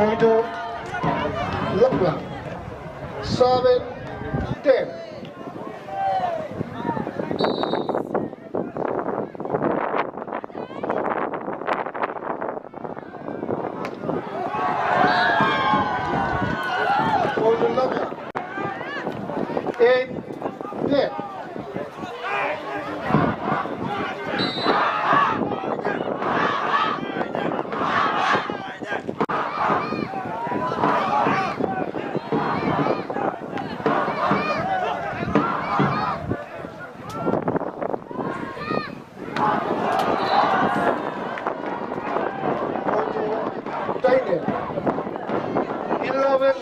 Going to LAMLANG. 7-10. Going to LAMLANG. 8-10. TEINEM. 11-8.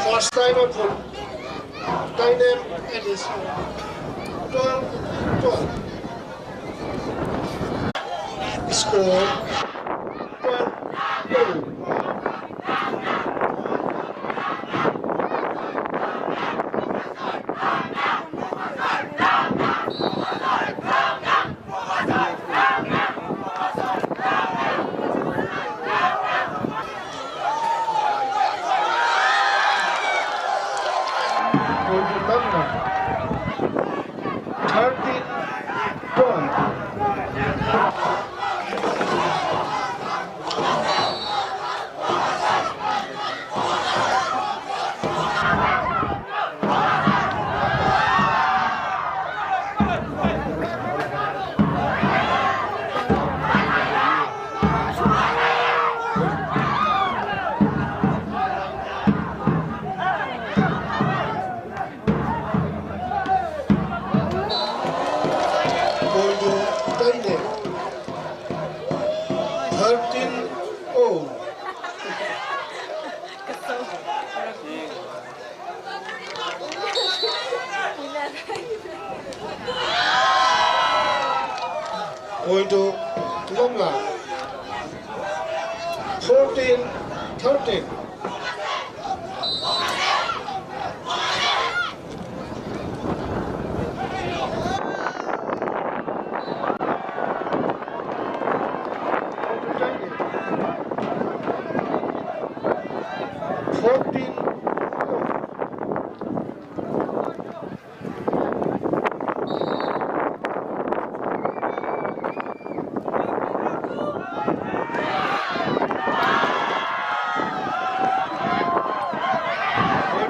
First time on for TEINEM and is 12-12. Score 12-12. Going to LAMLANG. 13-12. Going to TEINEM. 13-0. Going to LAMLANG. 14-13.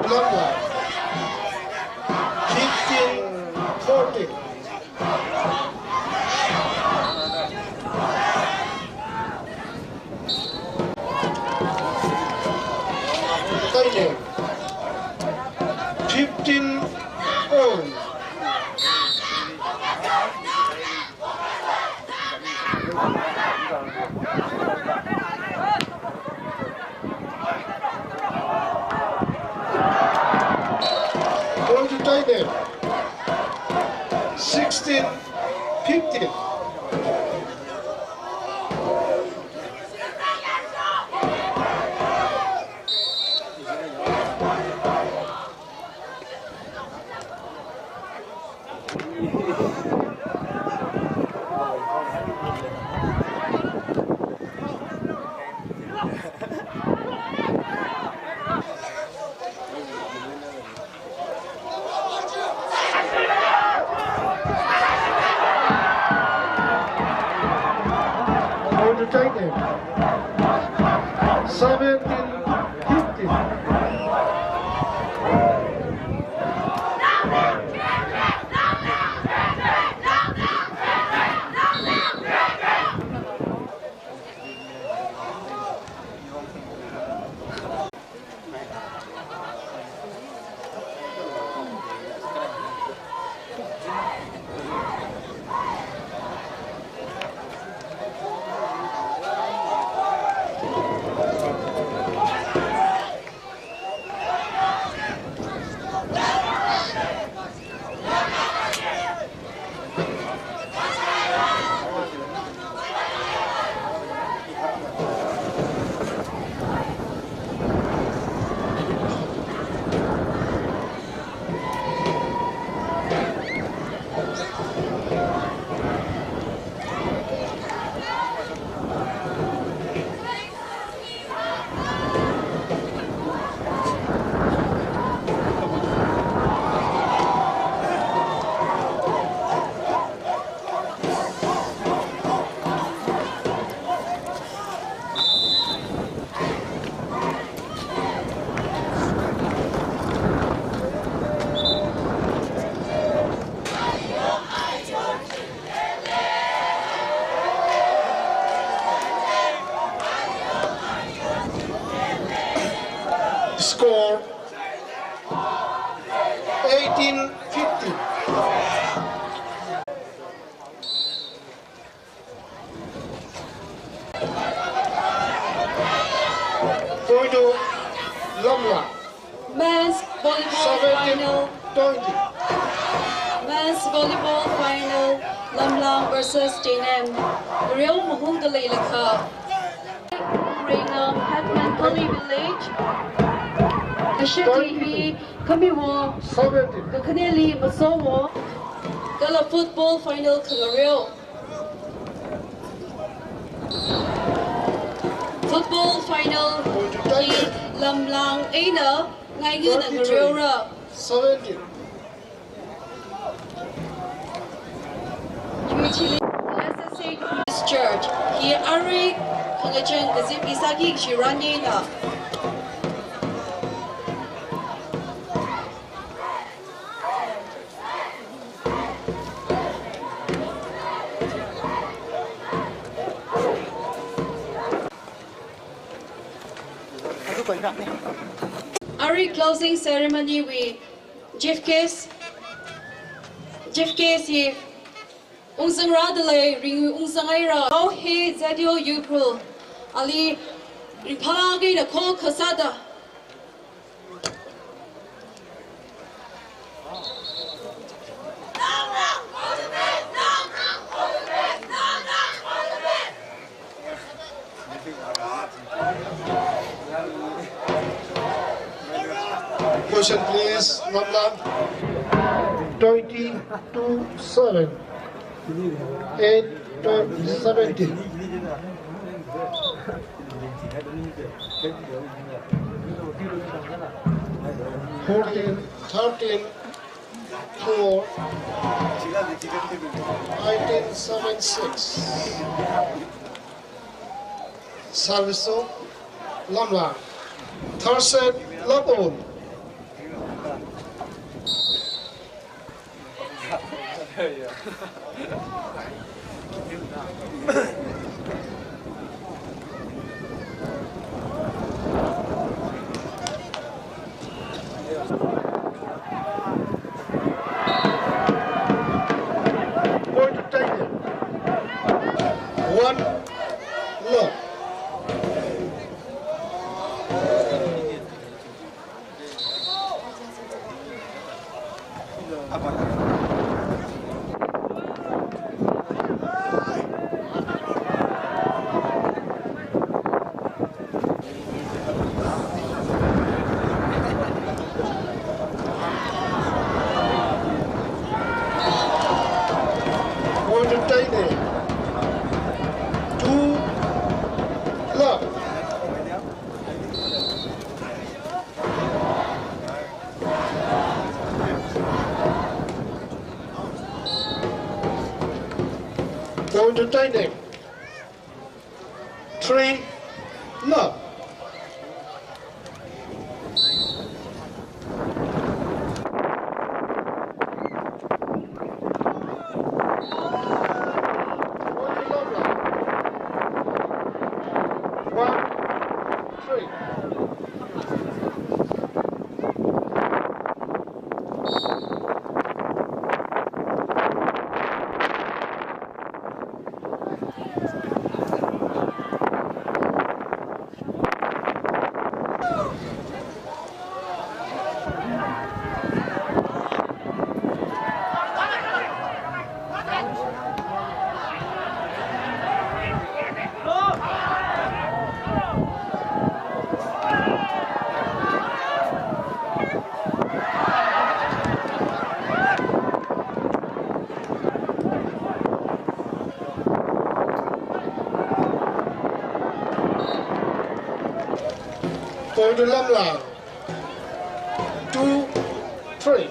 LAMLANG. 15-14. TEINEM. 15-0. Going to TEINEM. 16-15. Going to TEINEM. 17-15. Score 18-15. Going to LAMLANG. Men's volleyball 17-20. final. Men's volleyball final. LAMLANG versus TEINEM. Real Mahunga Leilaka. Ringham, Hetman Gully Village. Ashati Kamiwo. 17. Kakaneli Masowo. Gala football final Kangaroo. Football final. LAMLANG Aina. Ngayon ang Kangaroo. 17. SSA Church. Here Ari Kangajang Gazip Isaki Shirani na. Ari closing ceremony with Jeff Case. Unsang radale ring unsang ira how he zadio April Ali ripalagi da ko kasada Question please, LAMLANG. 22-7. 8-17. 13-4. 19-7-6. Service LAMLANG. Third set, love all. Going to TEINEM. 1 love. Going to TEINEM. 2 love. Going to TEINEM. 3 love. Going to LAMLANG. 2, 3.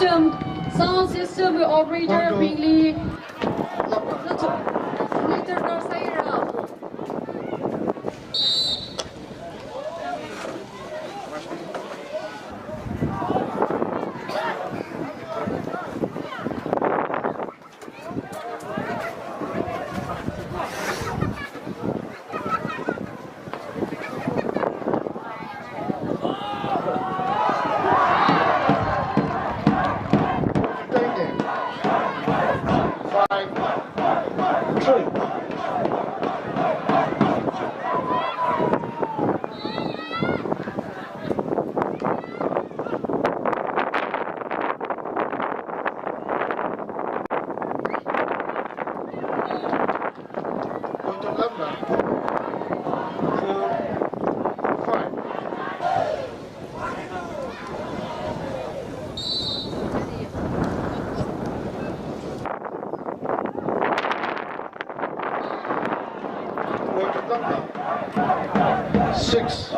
system, sound system operator Bingley. Later Garsaira. Six.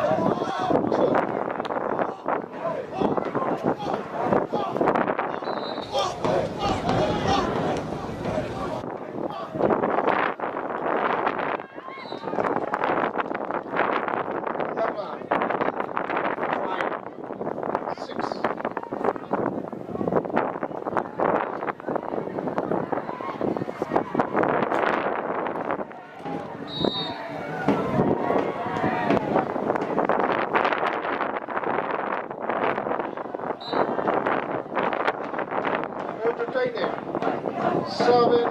Seven.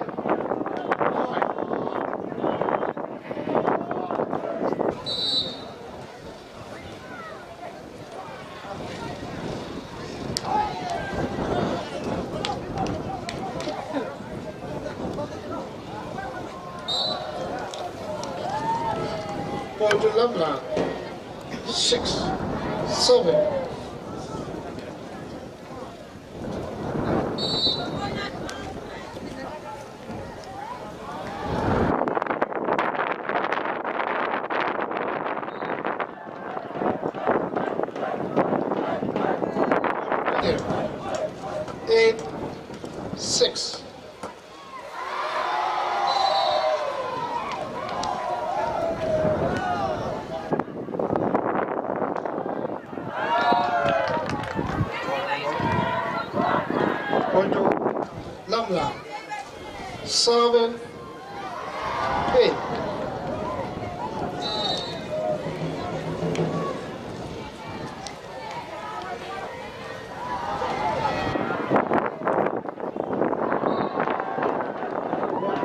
Point to LAMLANG. 6-7. There. 8-6. Point to LAMLANG. 7-8.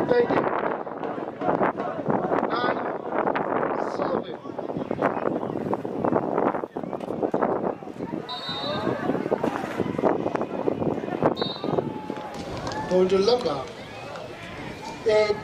Take it. 9-7. Going to LAMLANG. 8.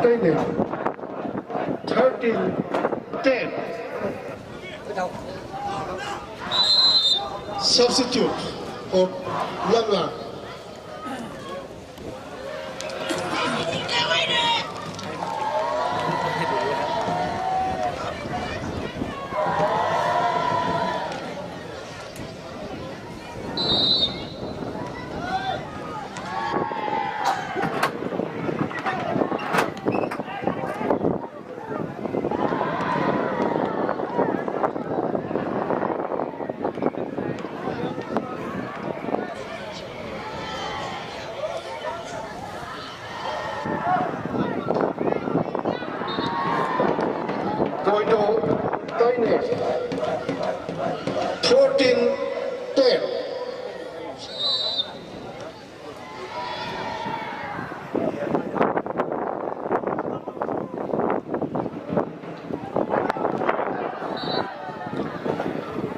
TEINEM 13-10. Substitute for LAMLANG. Going to TEINEM 14-10.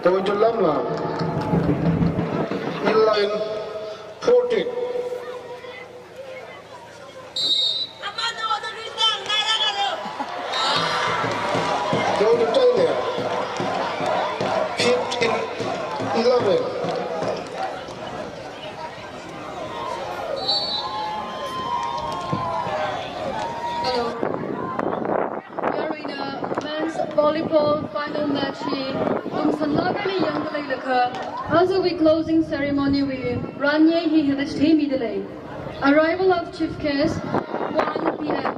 Going to LAMLANG 11-14. Going to TEINEM 15-11. Hello. We are in a men's volleyball final match here. As we closing ceremony, we run here the team delay. Arrival of chief guest 1 p.m.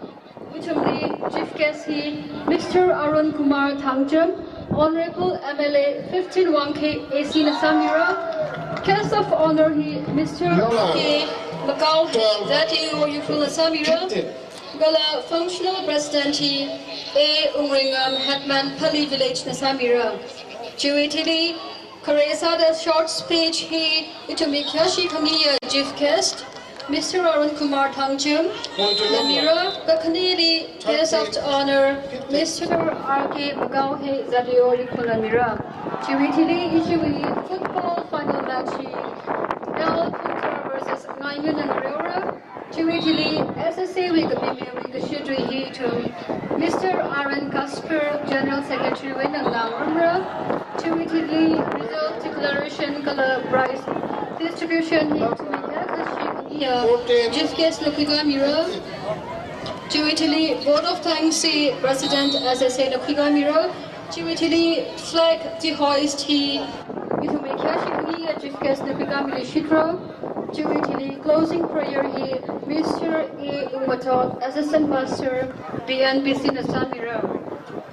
which only chief guest here Mr. Arun Kumar Thangjam, Honorable MLA 15-1K AC Nasamira. Guest of honor here Mr. K. Macau Zati Yuful Nasamira. Gala functional president here A. Umringam Hetman Pali Village Nasamira. Juitili Karesa the short speech he Itumikashi Kamiya chief guest Mr. Arun Kumar Thangjam, Namira Bakanili guest of honor Mr. R.K. Magauhe Zadio Yukulamira. Juitili Ishui football final match L. Punta versus Ngayun and Riora. Juitili SSA Wikabimi Wikashidri he to Mr. Aaron Kasper, General Secretary Winang Namra. Juitili result declaration color price distribution he to Chief guest Lukiga Mira. Juitili Board of Thanks President SSA Lukiga Mira. Juitili flag the hoist he Itumikashi Chief guest Lukiga Mira Shikra. Juitili closing prayer he Mr. A. Umatot Assistant Pastor BNPC Nasamira.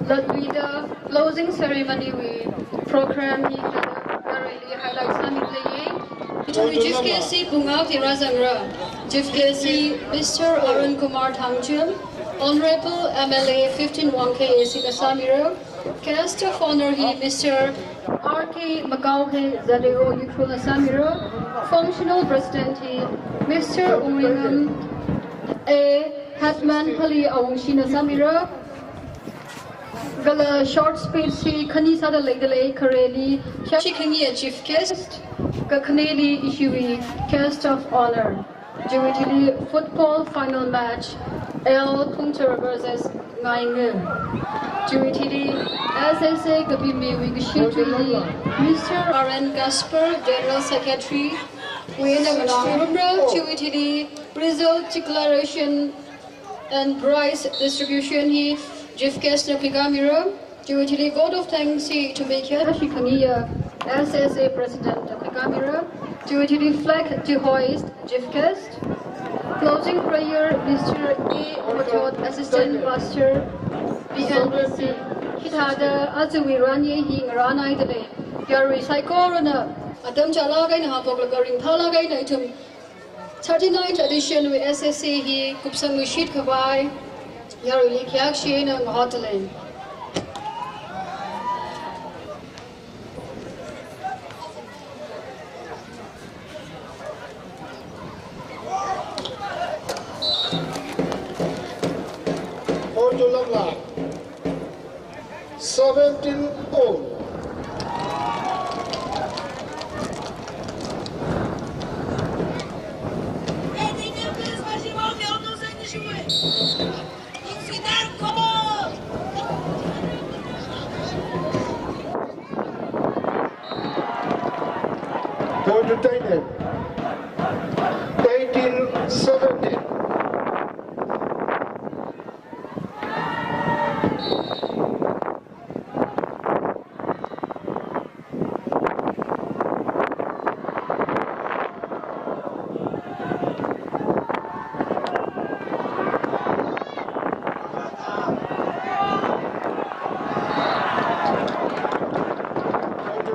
Ladwida closing ceremony we program he really highlights Samit Chief guest Bungaw Tirazangra. Chief guest Mr. Arun Kumar Thangjam, Honorable MLA 15-1K AC Nasamira. Guest of honor he Mr. R.K. Magauhe Zadeo Yukul Nasamira. Functional president he Mr. Umringam A. Hetman Pali Awungshi Nasamira. Gala short speech he Kanisa the Legale Kareli Shikini chief guest. Kakaneli Ishui, guest of honor. Juitili football final match L. Punta versus Ngayun. Juitili SSA Gabimi Wigashitri Mr. R.N. Gasper, General Secretary Winamra. Juitili result declaration and prize distribution he chief guest Napigamira. Juitili vote of thanks to make Hashikaniya SSA President Napigamira. Juitili flag to hoist chief guest. Closing prayer Mr. A. Omatot Assistant Pastor BNPC. Hithada Azumi Ranye Hing Rana Idale. Yari Saikorana. Adam Jalagay na Hapogagaring Talagay na itum 39th edition with SSA he Kupsang Wishit Kabay. Yari Likiak Sheen and Hotline. To LAMLANG 17-all. TEINEM 18-17.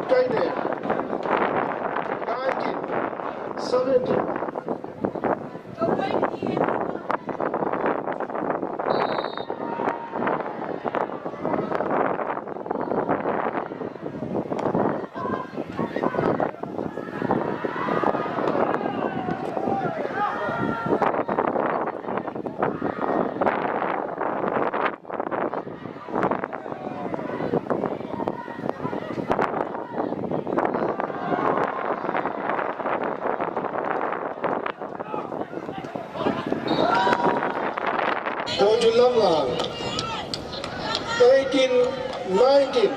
TEINEM 19-17. Going to LAMLANG 18-19.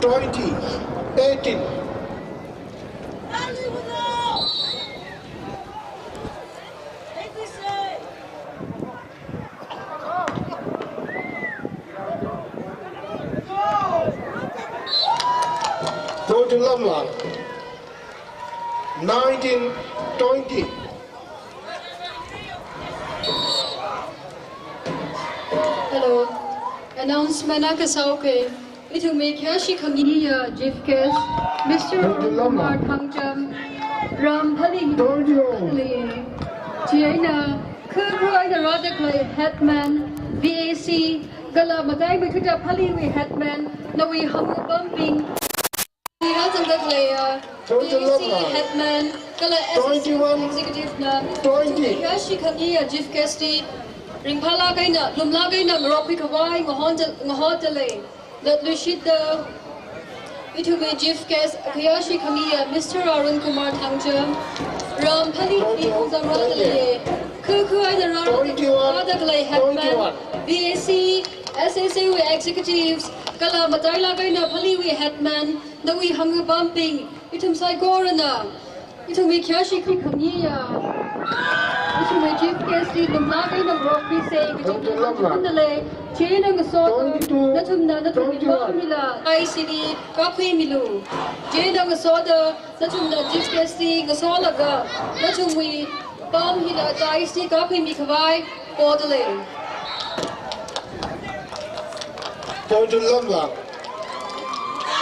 Going to TEINEM 20-18. Go to LAMLANG 19-20. Hello. Announcement na kasauke. Itu mekyashi kamiya Jifkes, Mr. Kumar Thangjam, Ram Paling Li, Tiena, Kurkroy the Radaklay Hetman, VAC, Gala Magai Bikuta Paliwi Hetman, Nawi Hamu Bumping, Radaklay, VAC Hetman, Gala SSA Executive Na, 20. Mekyashi kamiya Jifkes di, Ringpala Gaina, Lumla Gaina, Ropi Kawai, Ngahotale. That Lushida, it will be Jifkes, Kayashi Kamiya, Mr. Arun Kumar Thangjam, Ram Pali, the Radale, Kuku, the Radaklay Hetman, VAC, SSA executives, Kala Matala Gaina Paliwi Hetman, the we hunger bumping, itum Saigorana, itum Kayashi Kamiya. Itu wajib kesi lembaga yang beropi saya kita mendalai cina ngesot natum mila ICD kakui milu cina ngesot natum wajib kesi ngesot laga natum we bom hina ICD kakui mikawai bodalai. Go to LAMLANG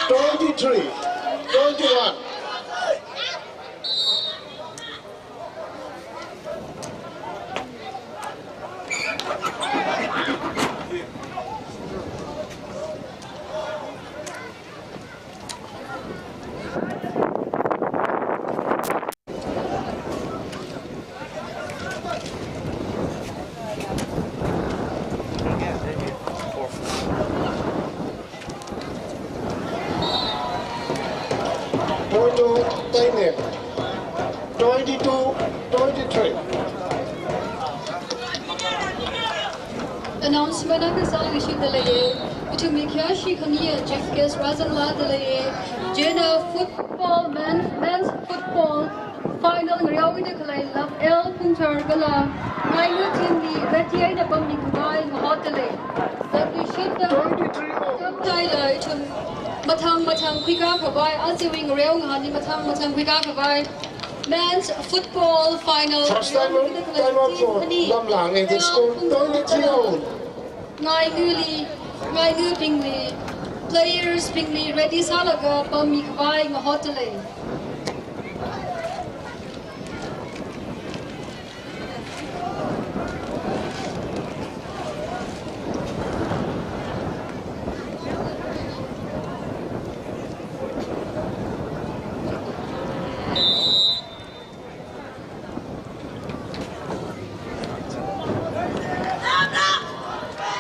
23-21. Going to TEINEM 22-23. Announcement na kasal wishi dalaye. Itu Mekyashi Kamiya Jifkes Razanla dalaye. Jena football men's football final ngriyawi de kalay love L puntar gala. Ngayon team ni Retiay na bambi kumain mahotale. That we should the 23-0. Tyler itu matang kwika kawai asiwing real ngani matang kwika kawai. Men's football final. First time out for LAMLANG in the score 23-0. Ngai ngu pingli. Players pingli ready salaga bami kawai ngahotale.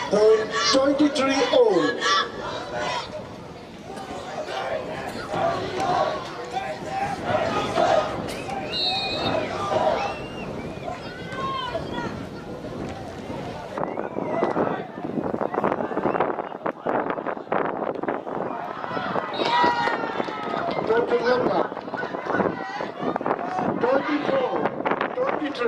Going 23-0. to LAMLANG. 24, 23.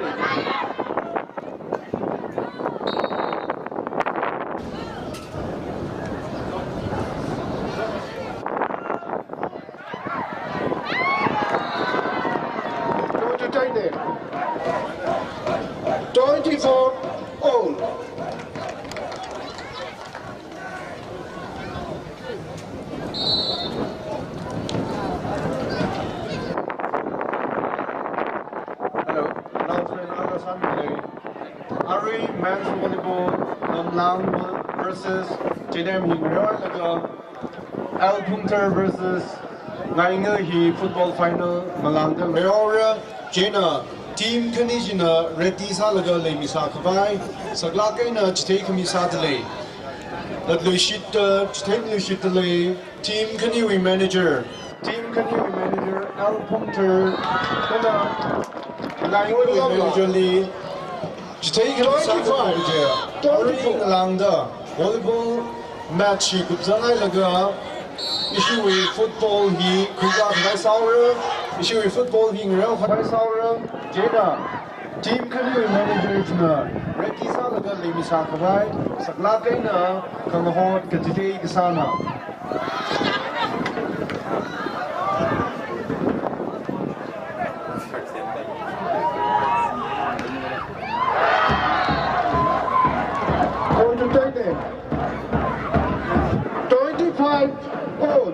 Go to TEINEM. 24 all. Hello, announcement under Sunday. Ari men's volleyball LAMLANG versus TEINEM L Punter versus Ngainge football final Malanga. Meora Jena team Kanijina Redisa Laga Le Misa Kavai Saglakana Chitake Misa Delay. That Lushit Chitake Lushit Delay team Kaniwi manager. Team Kanui manager L Punter Ngainge manager Lee Chitake Misa Kavai Ari Ngalangda volleyball match Kupzangai Laga issue with football he Kuga Kai Saura issue with football he Real Kai Saura Jena team Kanui manager Jna Redisa Laga Le Misa Kavai Saglakana Kanahot Katite Kasana. Go to TEINEM. 25 all.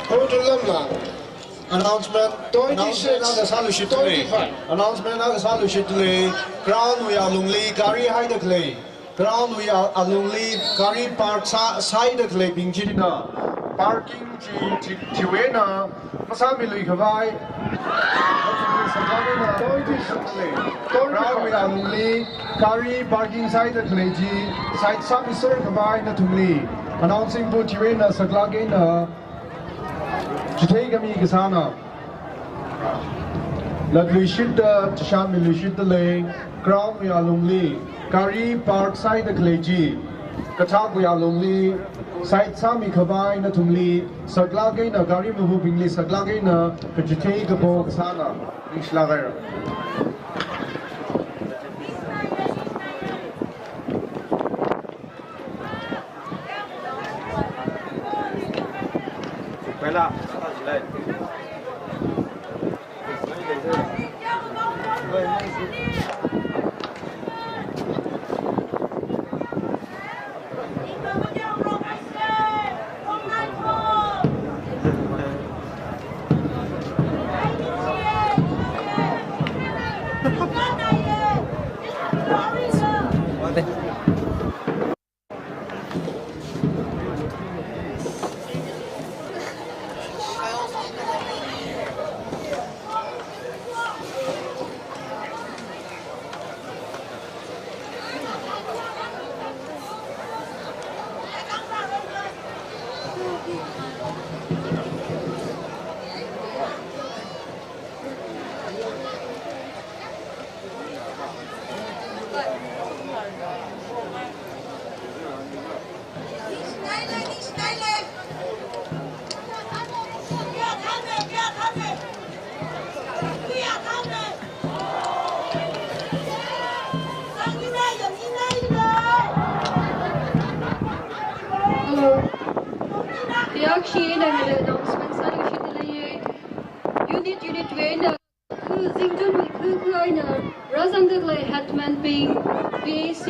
Go to LAMLANG. Announcement 26, 25. Announcement of Salu Shitli. Ground we are lonely, Gary Hide Clay. Ground we are lonely, Gary Park Side Clay Bingina. Parking Chiwena, Masami Kavai. Ground we are lonely, Gary Parking Side Clay G. Side Sami Sir Kavai Natumli. Announcing to Chiwena Saglagina. Chitagami Kasana. Ladli Shidda, Chashami Lushidda Lane, Ground we are lonely, Kari Park Side Kleji, Katak we are lonely, Side Sami Kabai Natumli, Saglagina, Gari Muhu Bingli, Saglagina, Kajitagabo Kasana, Ishlager. Bella, Reaction and announcements are usually unit trainer Zington Razangle Hetman Ping VAC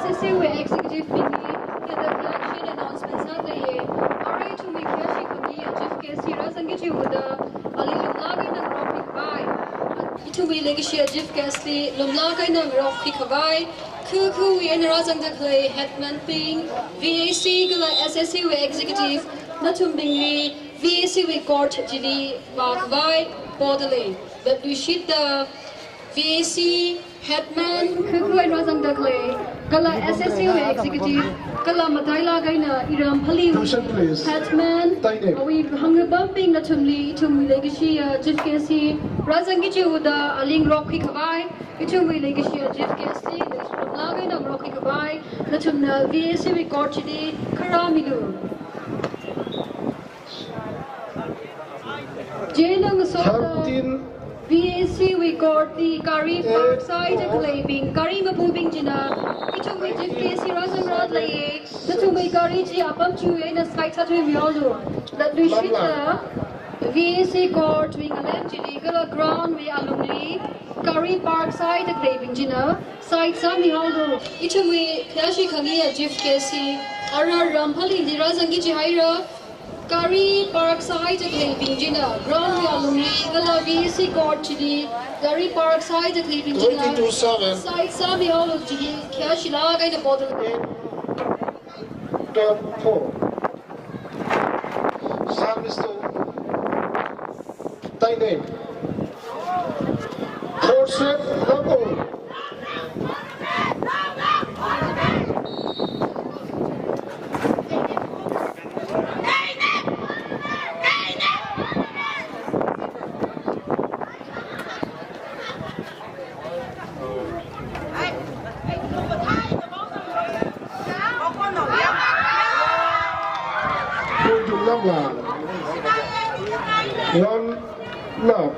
SSA executive Pingi the reaction announcements are the RA to make Yashi Kami and Jeff Casey Razangiti with the Ali Lumlagan and Rocky Kai to be Legacy Jeff Casey Lumlagan and Rocky Kavai Kuku and Razangle Hetman Ping VAC SSA executive Natumbingi VAC court Jili Bakvai Bodley but we shoot the VAC Hetman Kuku and Razangle Kala SSA executive, Kala Mataila Gaina, Iram Pali, Cushion, please. Hatman, TEINEM. we hunger bumping the Tumli, Tum Legacy, Jeff Casey, Razangichi Uda, Aling Rocky Kabai, Itum Legacy, Jeff Casey, Lagana Rocky Kabai, the Tum VAC record today, Karamilu. Jailung Soda. 13 VAC we got the Kari Parkside Claiming, Kari Mabubing Jina, Itum with Jeff Casey Razan Rod Lay, the Tumay Kari Apam Chu in a sky tattoo Violo. That we should VAC court wing a left illegal ground we alumni, Kari Parkside Claiming Jina, side Sami Haldo, Itum we Kashi Kangia Jeff Casey, Ara Rampali, the Razangichi Hira. Kari Parkside Claiming Jina, ground alumni, Gala VC court chidi, Kari Parkside Claiming Jina, 22-7. side Sami Hall of Jigi, Kashilaga in a bottle. 4 service to TEINEM. 4 set double. Going to LAMLANG. 1 love.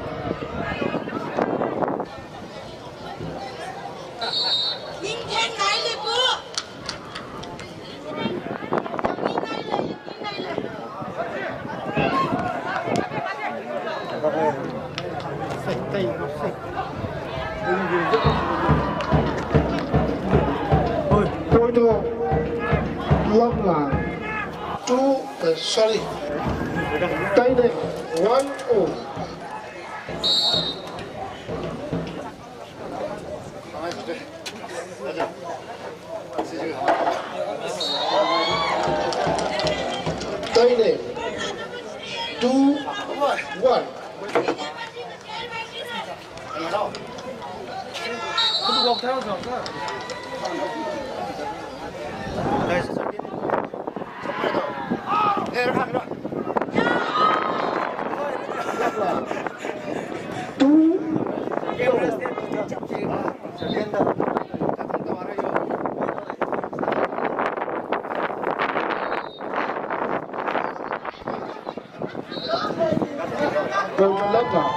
Going to LAMLANG. 2 sorry. TEINEM 1-0. TEINEM 2-1. Going to LAMLANG.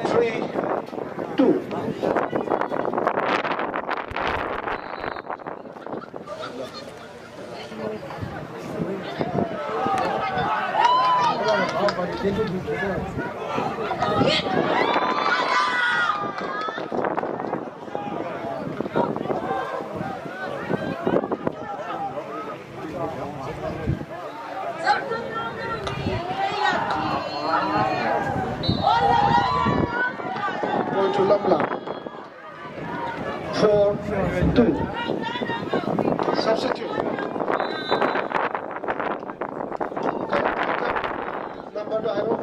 3-2. Going to LAMLANG. 4-2. Substitute. Number 2 arrow.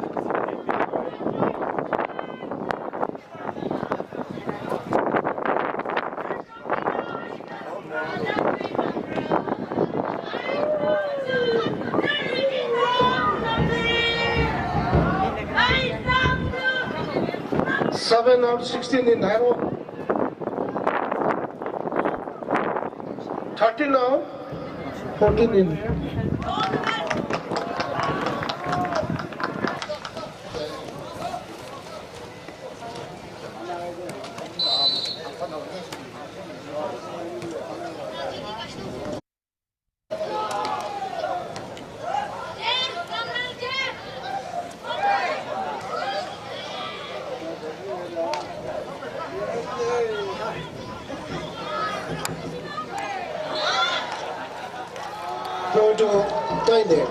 Seven out 16 in arrow. 13 now, 14 in. Going to TEINEM.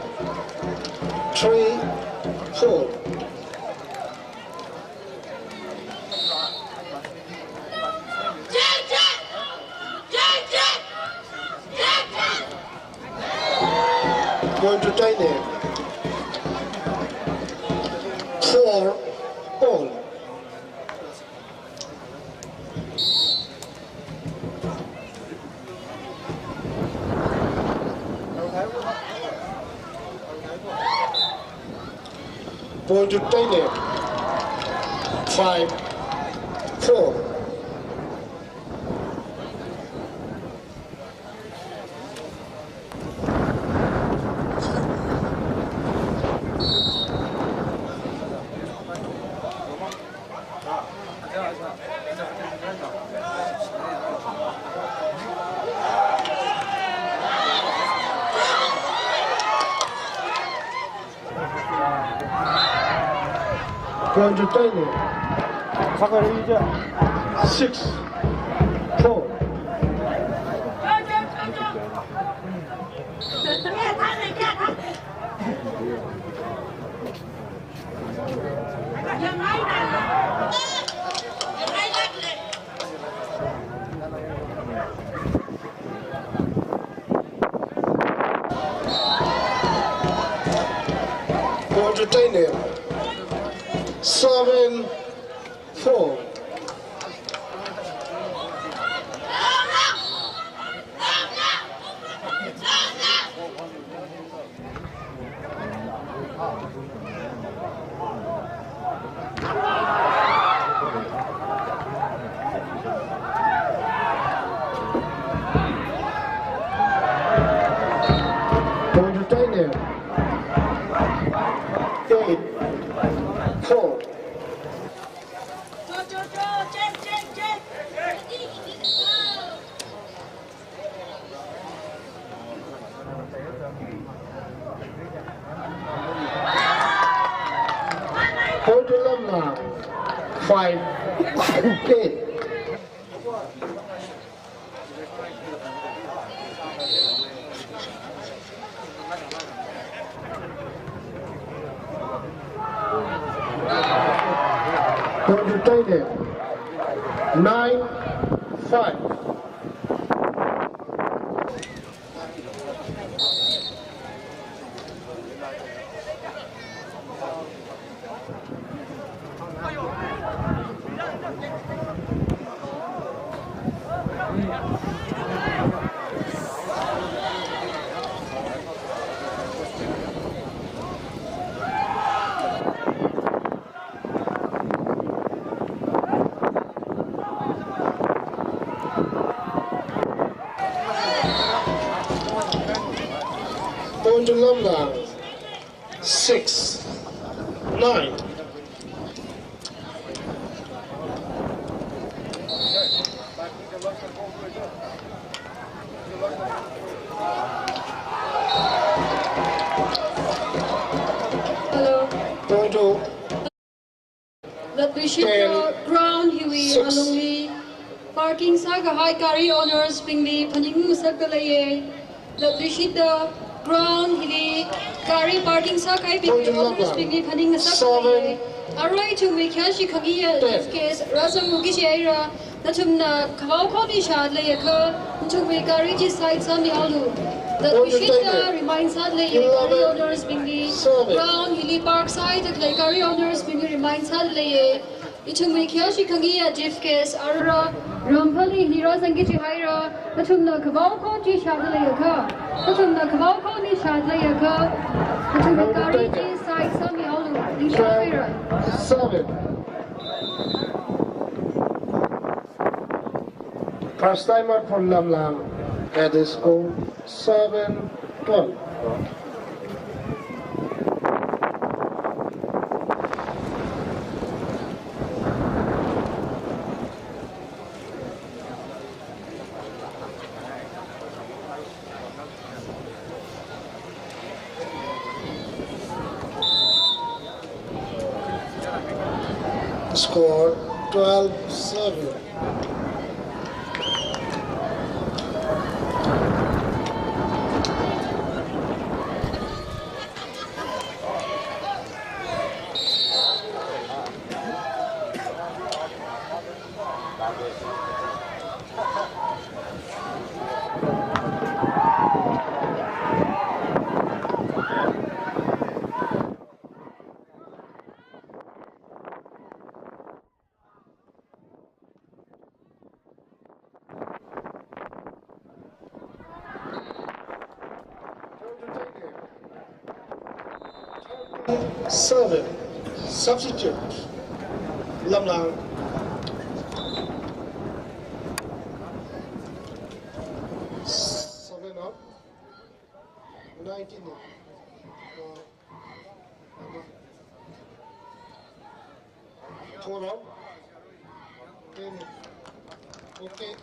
3-4. Going to TEINEM. 4-all. Point to TEINEM. 5-4. Point to TEINEM. 6-4. Point to TEINEM. 7-4. Point to TEINEM. 8-4. Point to LAMLANG. 5-8. Point to TEINEM. 9-5. Point to LAMLANG. 6-9. Hello. Point to The Bishop Ground Hiwi Alungli Parking Saga High Carry Owners Pingli Paning Sakalaye. The Bishop Ground Hiwi Carry Parking Saga Pingli Owners Pingli Paning Sakalaye. Array to make Hashi Kagia case Rasam Mugishaira. Natumna Kau Koni Shadlayaka to make Gariji side Sami Alu. The Bishita reminds Hadley Carry Owners Pingli Ground Hilly Park side the Carry Owners Pingli reminds Hadley. Itung make Hashi Kagia Jif case Ara Rampali Hira Sangichi Hira. Natumna Kau Koni Shadlayaka. Natumna Kau Koni Shadlayaka. Natumna Gariji side Sami Alu. 7. First timer for LAMLANG at the score 7-12. Score 12-7. Seven. Substitute. LAMLANG. Seven up. 19. Four up. 10. Okay.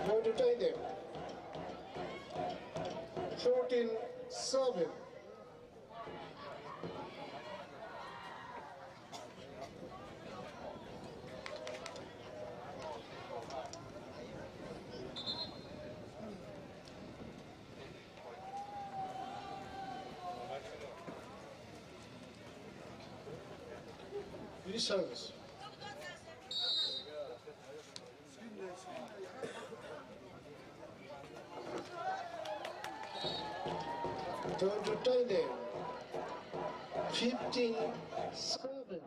Going to TEINEM. 14-7. Service. Going to TEINEM. 15-7.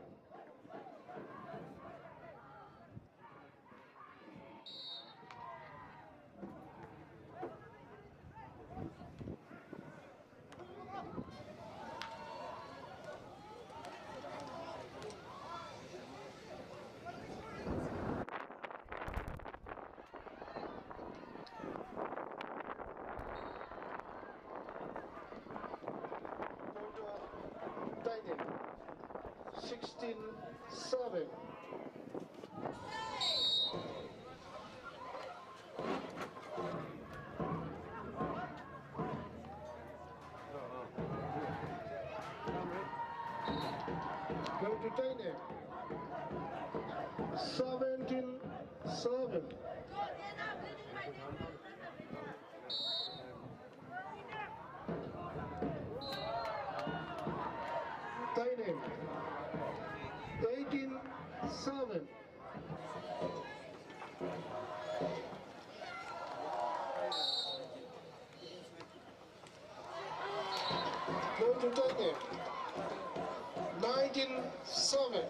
TEINEM. 16-7. Go to TEINEM. 17-7. TEINEM. 18-7. Go to TEINEM. 19-7.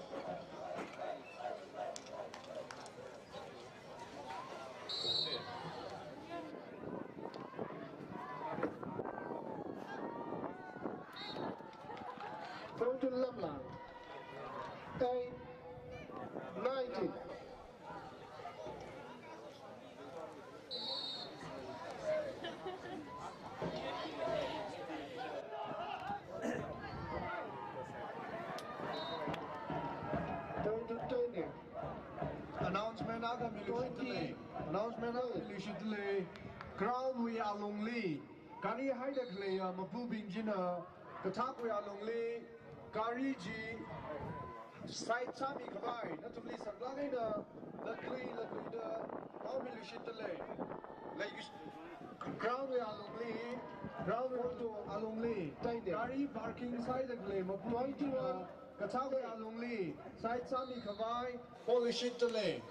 Go to LAMLANG. 8-19. Going to TEINEM. Announcement aga milishitle. Announcement aga milishitle. Ground we are lonely. Kari haida kle mapu bingjina. Katak we are lonely. Kari ji. Side sami kawai. Natumli saglagay na. Latli da. How milishitle. Like ground we are lonely. Ground we are lonely. Kari parking side kle mapu bingjina. Katak we are lonely. Side sami kawai. Polish Italy.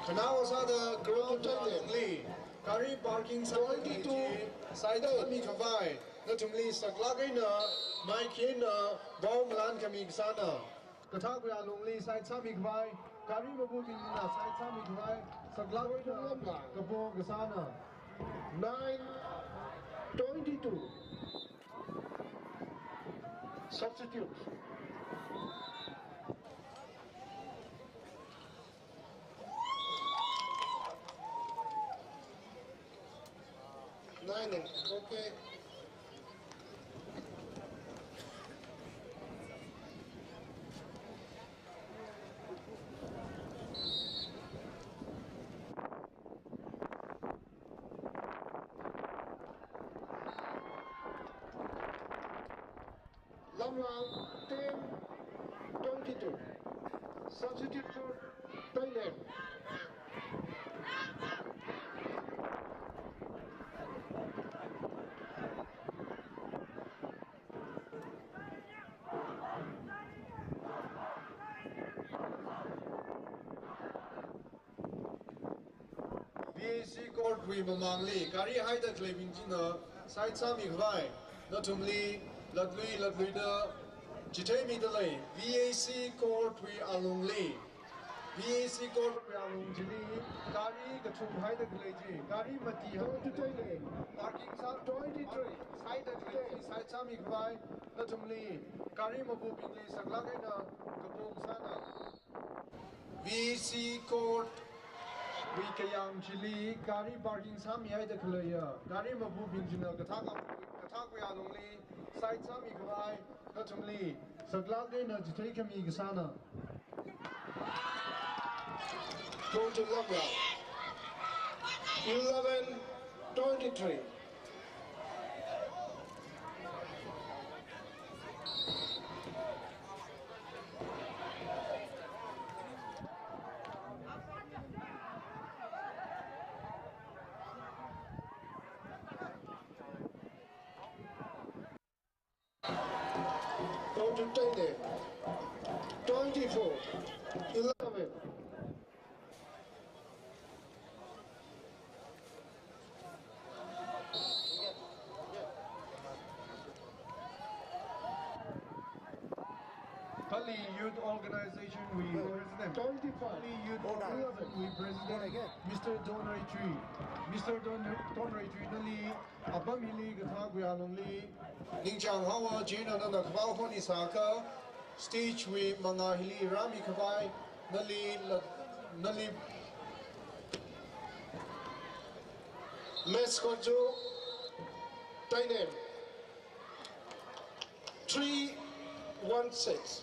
Kanawasada ground only. Kari parking 22 side kami kawai. Natumli saglagay na Mike na bom lan kami sana. Katagya only side sami kawai. Kari mabuting na side sami kawai. Saglagay na kapo gasana. 9-22. Substitute. TEINEM. Okay. LAMLANG 10-22. Substitute for TEINEM. BAC court we mamangli. Kari haida claiming jina. Side sami kawai. Natumli latli da chỉ thấy mình đây VAC court we along li VAC court we are lung jili kari ka chung hai da kleji kari mati ha tu tai le parking sa 23 side da kleji side sa mi khwai na chumli kari mabu ping le sakla kai na kapong sana VAC court we kayam jili kari parking sa mi hai da kleya kari mabu ping jina katha we are lung li side sa mi khwai na chumli sakla kai na jitai kami ka sana Go to LAMLANG. 11-23. Go to TEINEM. 24-11. Pali Youth Organization, we President. 25. Pali Youth Organization, we President. Mr. Don Retry. Mr. Don Retry, Nali, Abamili, Gataguyalongli. Ning Chang Hawa Jina na Nakbao Honi Saka stage we mga hili rami kawai nali Let's go to TEINEM. 3-16.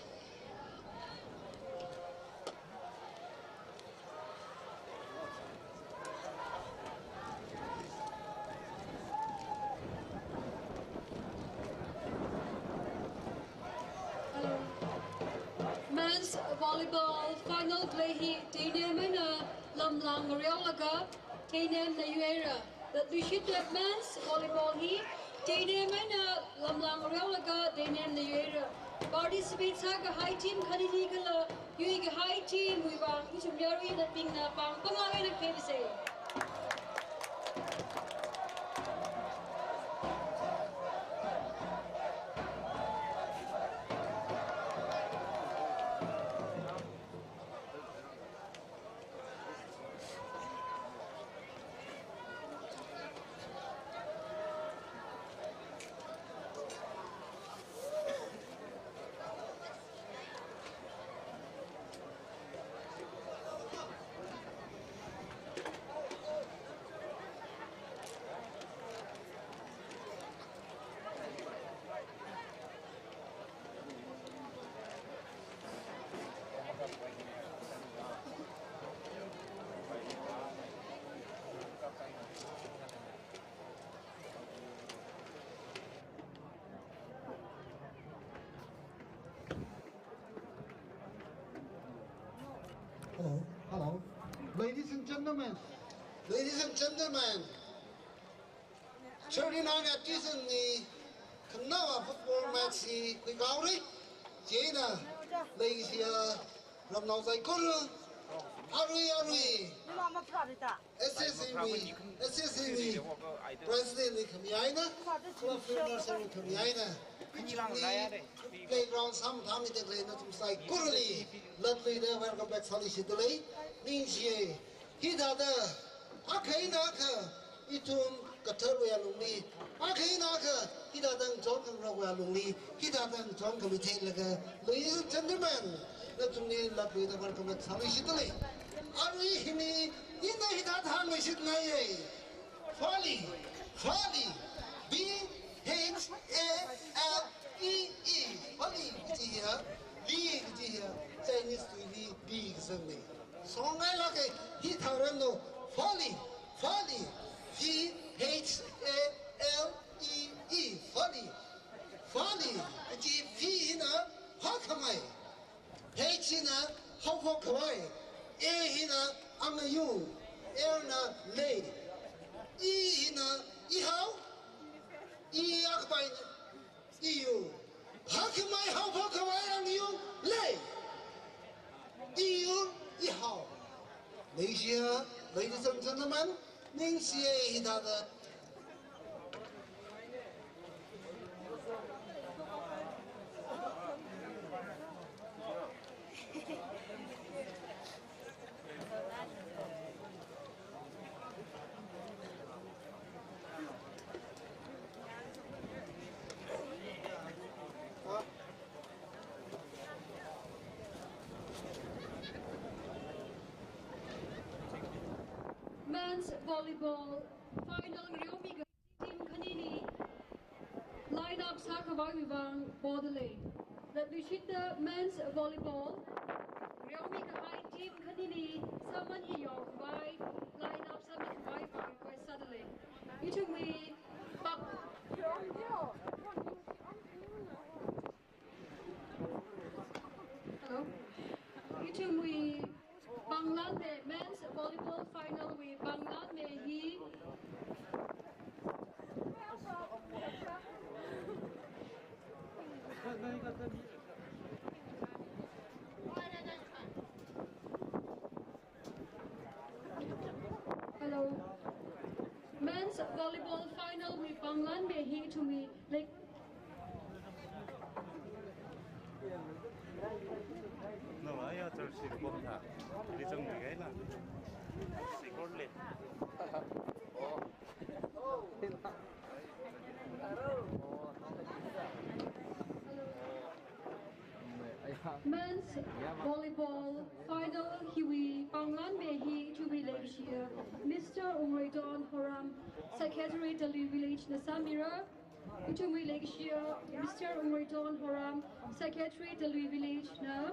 Men's volleyball final play hi TEINEM na LAMLANG Riolaga TEINEM na Yuera. That we should have men's volleyball hi TEINEM na LAMLANG Riolaga TEINEM na Yuera. Participate sa ka high team kanili kala yui ka high team we bang isum yari na ping na pang pangaway na kebise. Hello. Ladies and gentlemen, Ladies and gentlemen, 39 at Disney, Kanawa football match, we got it. Jena, ladies here, from Northern Korea, Arui, SSA, President Kamiana, Club Nursery Kamiana, playground sometime in the lane, not like Kurali, lovely there, welcome back, Solicitor, Ninja, Hidada, Akainaka, Itum, Katarway alumni, Akainaka, Hidadan Tonkan Rawa alumni, Hidadan Tonkan Vitalaga, ladies and gentlemen, let me love with the welcome back, Solicitor. Arui Himi, in the Hidat we should know. Folly, B-H-A-L-E-E, Folly, here, B here, Chinese to B exactly. Song I like it, Hitarano, Folly, P-H-A-L-E-E, Folly, P in a Hokamai, H in a Hokamai, A in a Amayu, Erna Lay. Ina, Ihao, Iakbai, EU. How can my help? How can I on you? Lay. EU, Ihao. Malaysia, ladies and gentlemen, Ningxie Hidada. volleyball final Ryomi team kanini line up Sakawai Vivang Borderlay. That we shoot the men's volleyball Ryomi Kahai team kanini someone here by line up some Wi-Fi quite suddenly. You took me hello. You took me Bangladesh men's volleyball final with Bangladesh he hello. Men's volleyball final with Bangladesh he to me like nó nói cho sự công thả đi trong người ấy là sẽ có lên Men's volleyball final Hiwi Bangladesh to village here. Mr. Umredon Horam, Secretary to the village Nasamira. To village here, Mr. Umredon Horam, Secretary to the village na.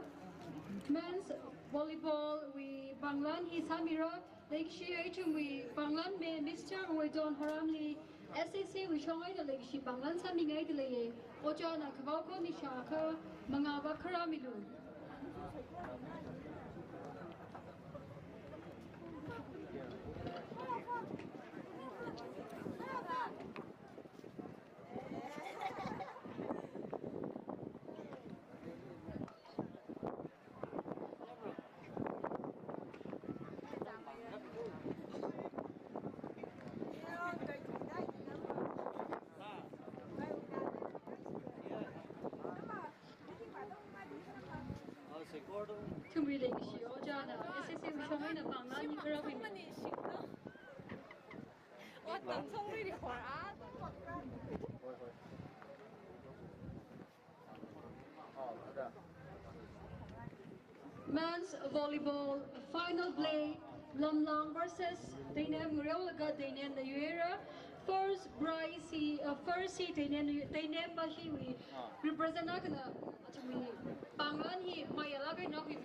Men's volleyball we Bangladesh Samira. Lake Shire to we Bangladesh Mr. Umredon Horam li. SSA we join the lake she Banglan Saming Idle, Ojana Kavako Nishaka, Mangava Karamilu. To me, like she Ojana, SSA we join the Banglan Karamilu. What the song really for us? Men's volleyball final play LAMLANG versus TEINEM Reolaga TEINEM the Uera. First prize first seat TEINEM Bahiwi represent Agana to me. Banglan he Mayalaga no him.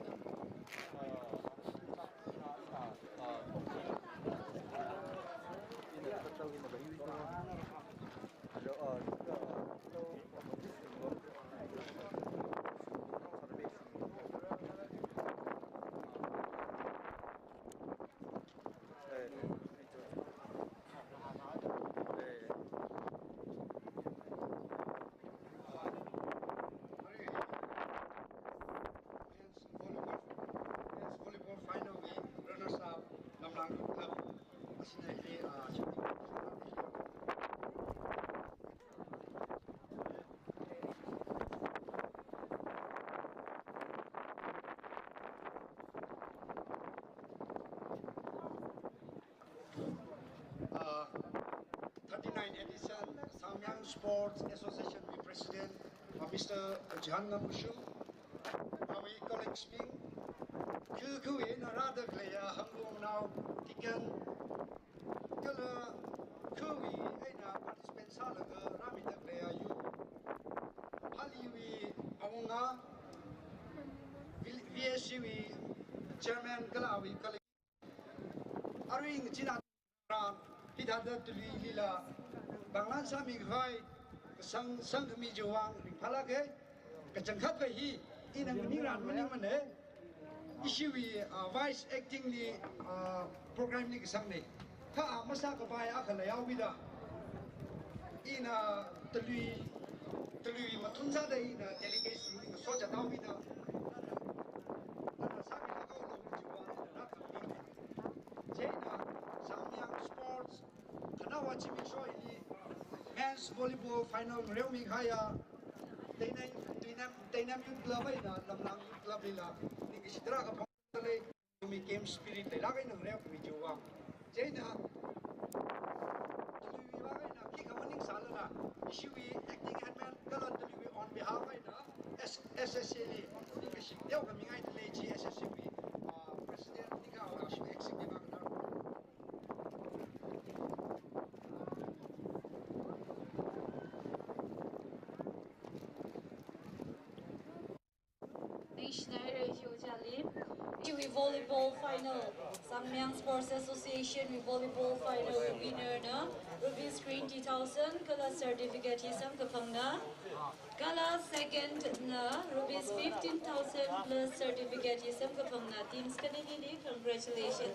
volleyball final week, runners up, LAMLANG club, asinali uh, 39 edition Samyang Sports Association with President Mr. Jihan Ngamushu, our colleague speaking. Cứ in rather clear hangong now tiken kala kui aina participant salaga ramita clear you haliwi awanga VSCW chairman kalawi kala aring china ran hidada tuli lila banglan sami vai sang kami jawang phalake kachangkhat vai hi inang niran maning mane issue vice acting ni program ni kisang ni ka masa ka bai akhala yawida ina tlui matunza da ina delegation ni so ja dawida ana sabi ka ko lo jiwa na ka ni jena Samyang Sports kana wa chimi show ni men's volleyball final reuming haya TEINEM youth club ina LAMLANG youth club ila Isidra ka pangkalay kami game spirit ay lagay ng rep kami jiwa jena tuloy bagay na kikamaning sala na ishiwi acting headman kalan tuloy on behalf ay na SSA ni kasi daw kami ngay delay SSA president ni ka o actually executive na We volleyball final. Samyang Sports Association we volleyball final winner na. Ruby Screen 2000 kala certificate hisam kapangna. Kala second na rupees 15,000 plus certificate hisam kapangna. Teams kanini congratulations.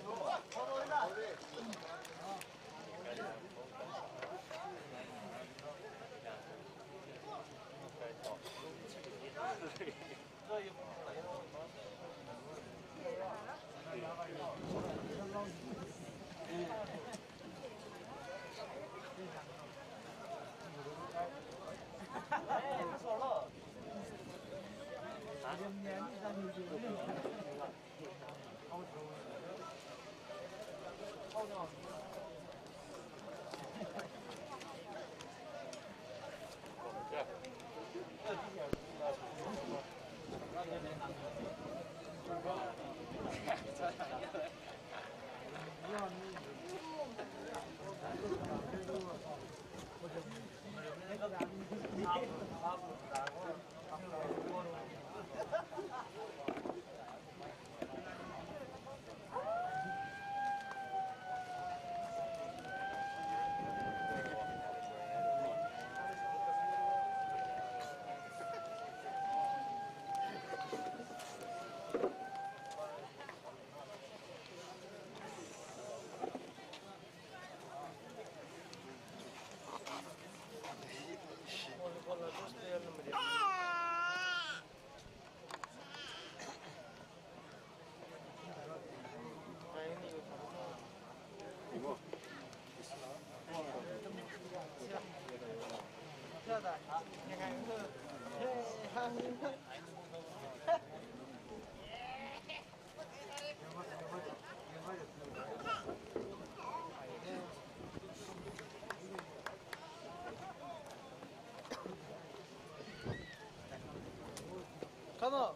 Come on,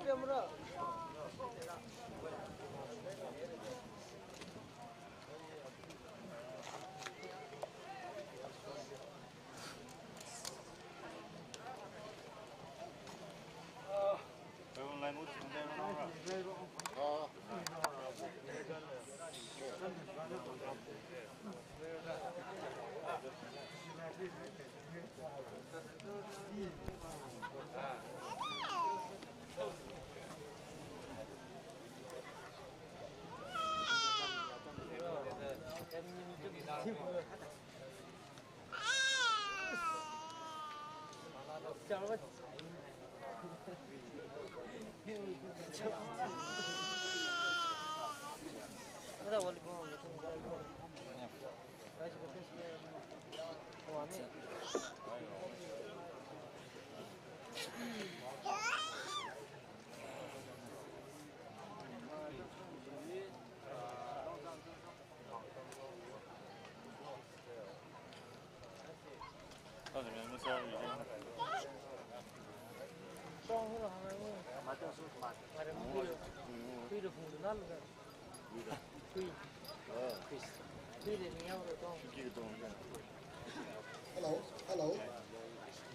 camera.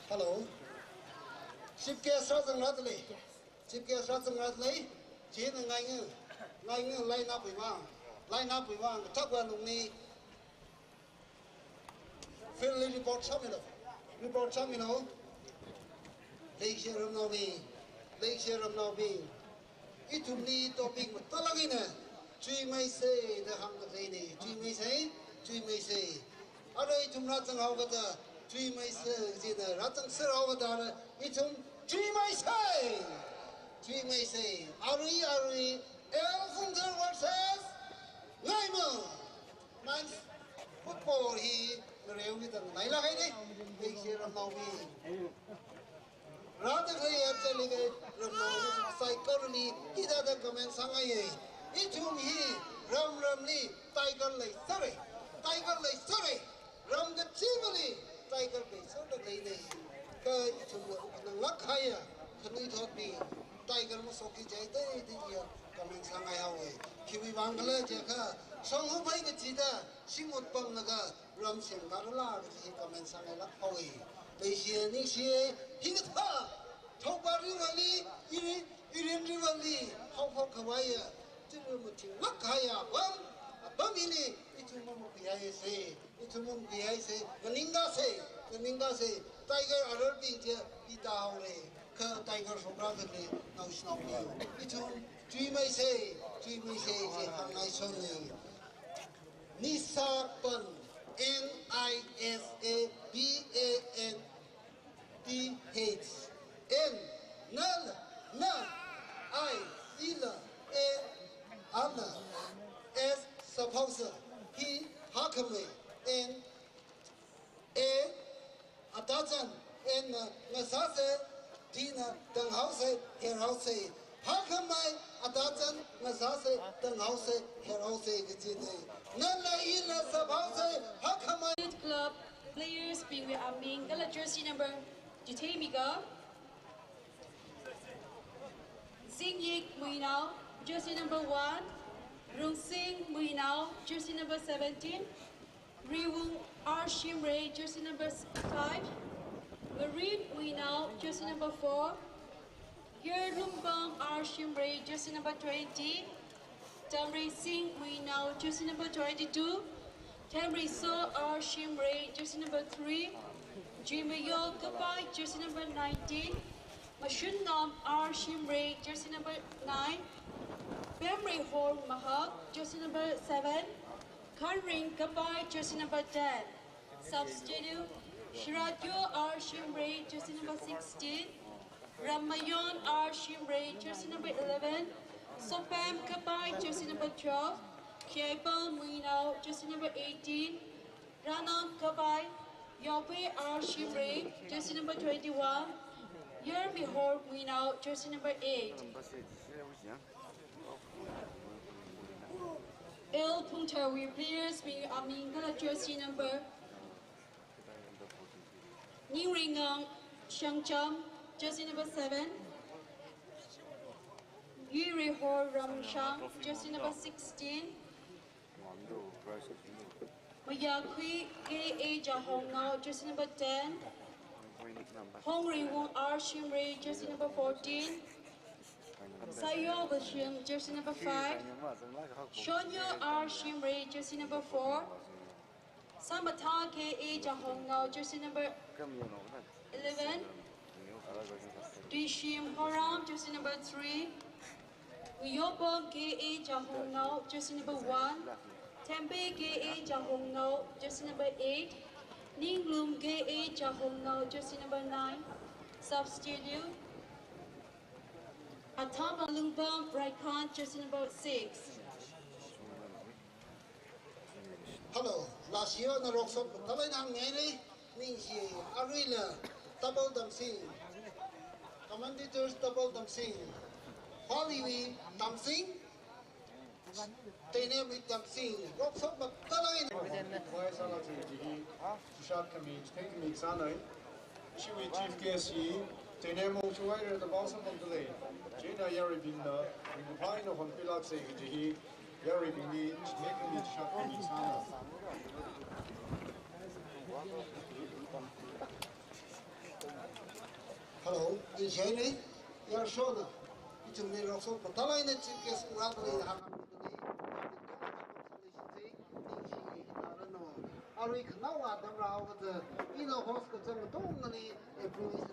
Hello. Ship guest rather radley. Ship guest rather radley. Chin and line up with one. Line up with one. Top one of me. Philly report terminal. Report terminal. Lake share of Novi. Lake share of Novi. It to me topping with Talagina. Tree may say the hunger lady. Tree may say. Other to Rattan over the tree may say the Rattan Sir over there. Itum tree may say. Ari, Elfunder versus Naima. Nice football he real with the Naila Hede. They share of Navi. Rather actually psychology, he doesn't comment Sangaye. Itum he Ramli, Tiger Lay, sorry. Ram the Chimney, Tiger Bay, certainly they to luck higher. Can we talk me? Tiger Musoki Jay, coming Sangay, Kiwi Bangla Jaka, Song of Baigachita, Simut Pamnaga, Ram Shankarala, he comments Sangay away. They see Nishi, he was her. Topari Valley, Irin Rivali, how Hokawaya, Timuti, Wakaya, Bamini, Itumumia say, Itumumia say, the Ninga say, Tiger are being here, Itaure, Tiger from Bradley, now snow you. Itum, Tree may say, Hangai Nisaban, Nisabanth. N, None, I, Ila, Anna, S, Suppose, He, Hakame, N, A, Atazan, N, Nasase, Tina, Danghause, Herause, Hakame, Atazan, Nasase, Danghause, Herause, Gitine, Nana, Ila, Suppose, Hakame. Youth Club players being with Aming, the jersey number, Jitamiga. Sing Yik Muinao, jersey number 1. Rung Sing Muinao, jersey number 17. Riwung R. Shimray, jersey number 5. Marine Muinao, jersey number 4. Yer Lumbang R. Shimray, jersey number 20. Tamri Singh Muinao, jersey number 22. Tamri So R. Shimray, jersey number 3. Jimayo Kapai, jersey number 19. Mashun Nom R. Shimray, jersey number 9. Bemri Hor Mahak, jersey number 7. Kanring Kapai, jersey number 10. Substitute Shiradyo R. Shimray, jersey number 16. Ramayon R. Shimray, jersey number 11. Sopam Kapai, jersey number 12. Kiaipal Muinao, jersey number 18. Ranon Kapai, Yahweh R. Shimray, jersey number 21. Yermi Hor Muinao, jersey number 8. El Puntawi players being Amingala, jersey number. Ningringang Shangcham, jersey number 7. Yuri Hor Ramshang, jersey number 16. Mayakui K.A. Jahongao, jersey number 10. Hong Riwong R. Shimray, jersey number 14. Sayo Bashim, jersey number 5. Shonyo R. Shimray, jersey number 4. Samata K.A. Jahongao, jersey number 11. Dishim Horam, jersey number 3. Uyobom K.A. Jahongao, jersey number 1. Tempe K.A. Jahongao, jersey number 8. Ninglum K.A. Jahongao, jersey number 9. Substitute Atama Lungbam Raikhan, jersey number 6. Hello, last year na roksop talay nang ngeni ninsi arila double dancing. Commentators double dancing. Hollywood dancing. TEINEM dancing. Roksop talay. Why sana ji shot kami take me sanai. She we chief guest TEINEM chuai the boss of the lay. Jena yari bin the pine of Pilak say ji yari bin me take me shot kami sana. Hello, in China, you're sure. It's a little so Patala in the chief guest rapidly. Arik now at the round the inner hospital, only a police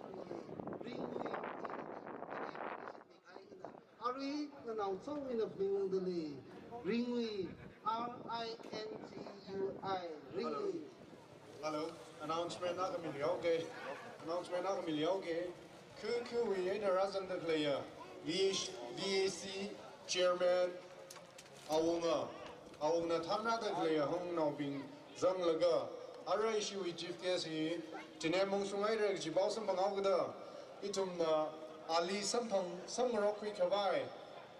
Ari, the now song in the blue the Lee. Ringui, RINGUI, Ringui. Hello, announcement not a million, okay. Announcement not a million, okay. We in a resident player. VAC chairman. Awuna Tamna the player, Hong now being Zanglaga. Ara issue with chief guest here. Tinemong Sumaira, Jibosam Pangauda. Itum Ali Sampang, some rock we kawai.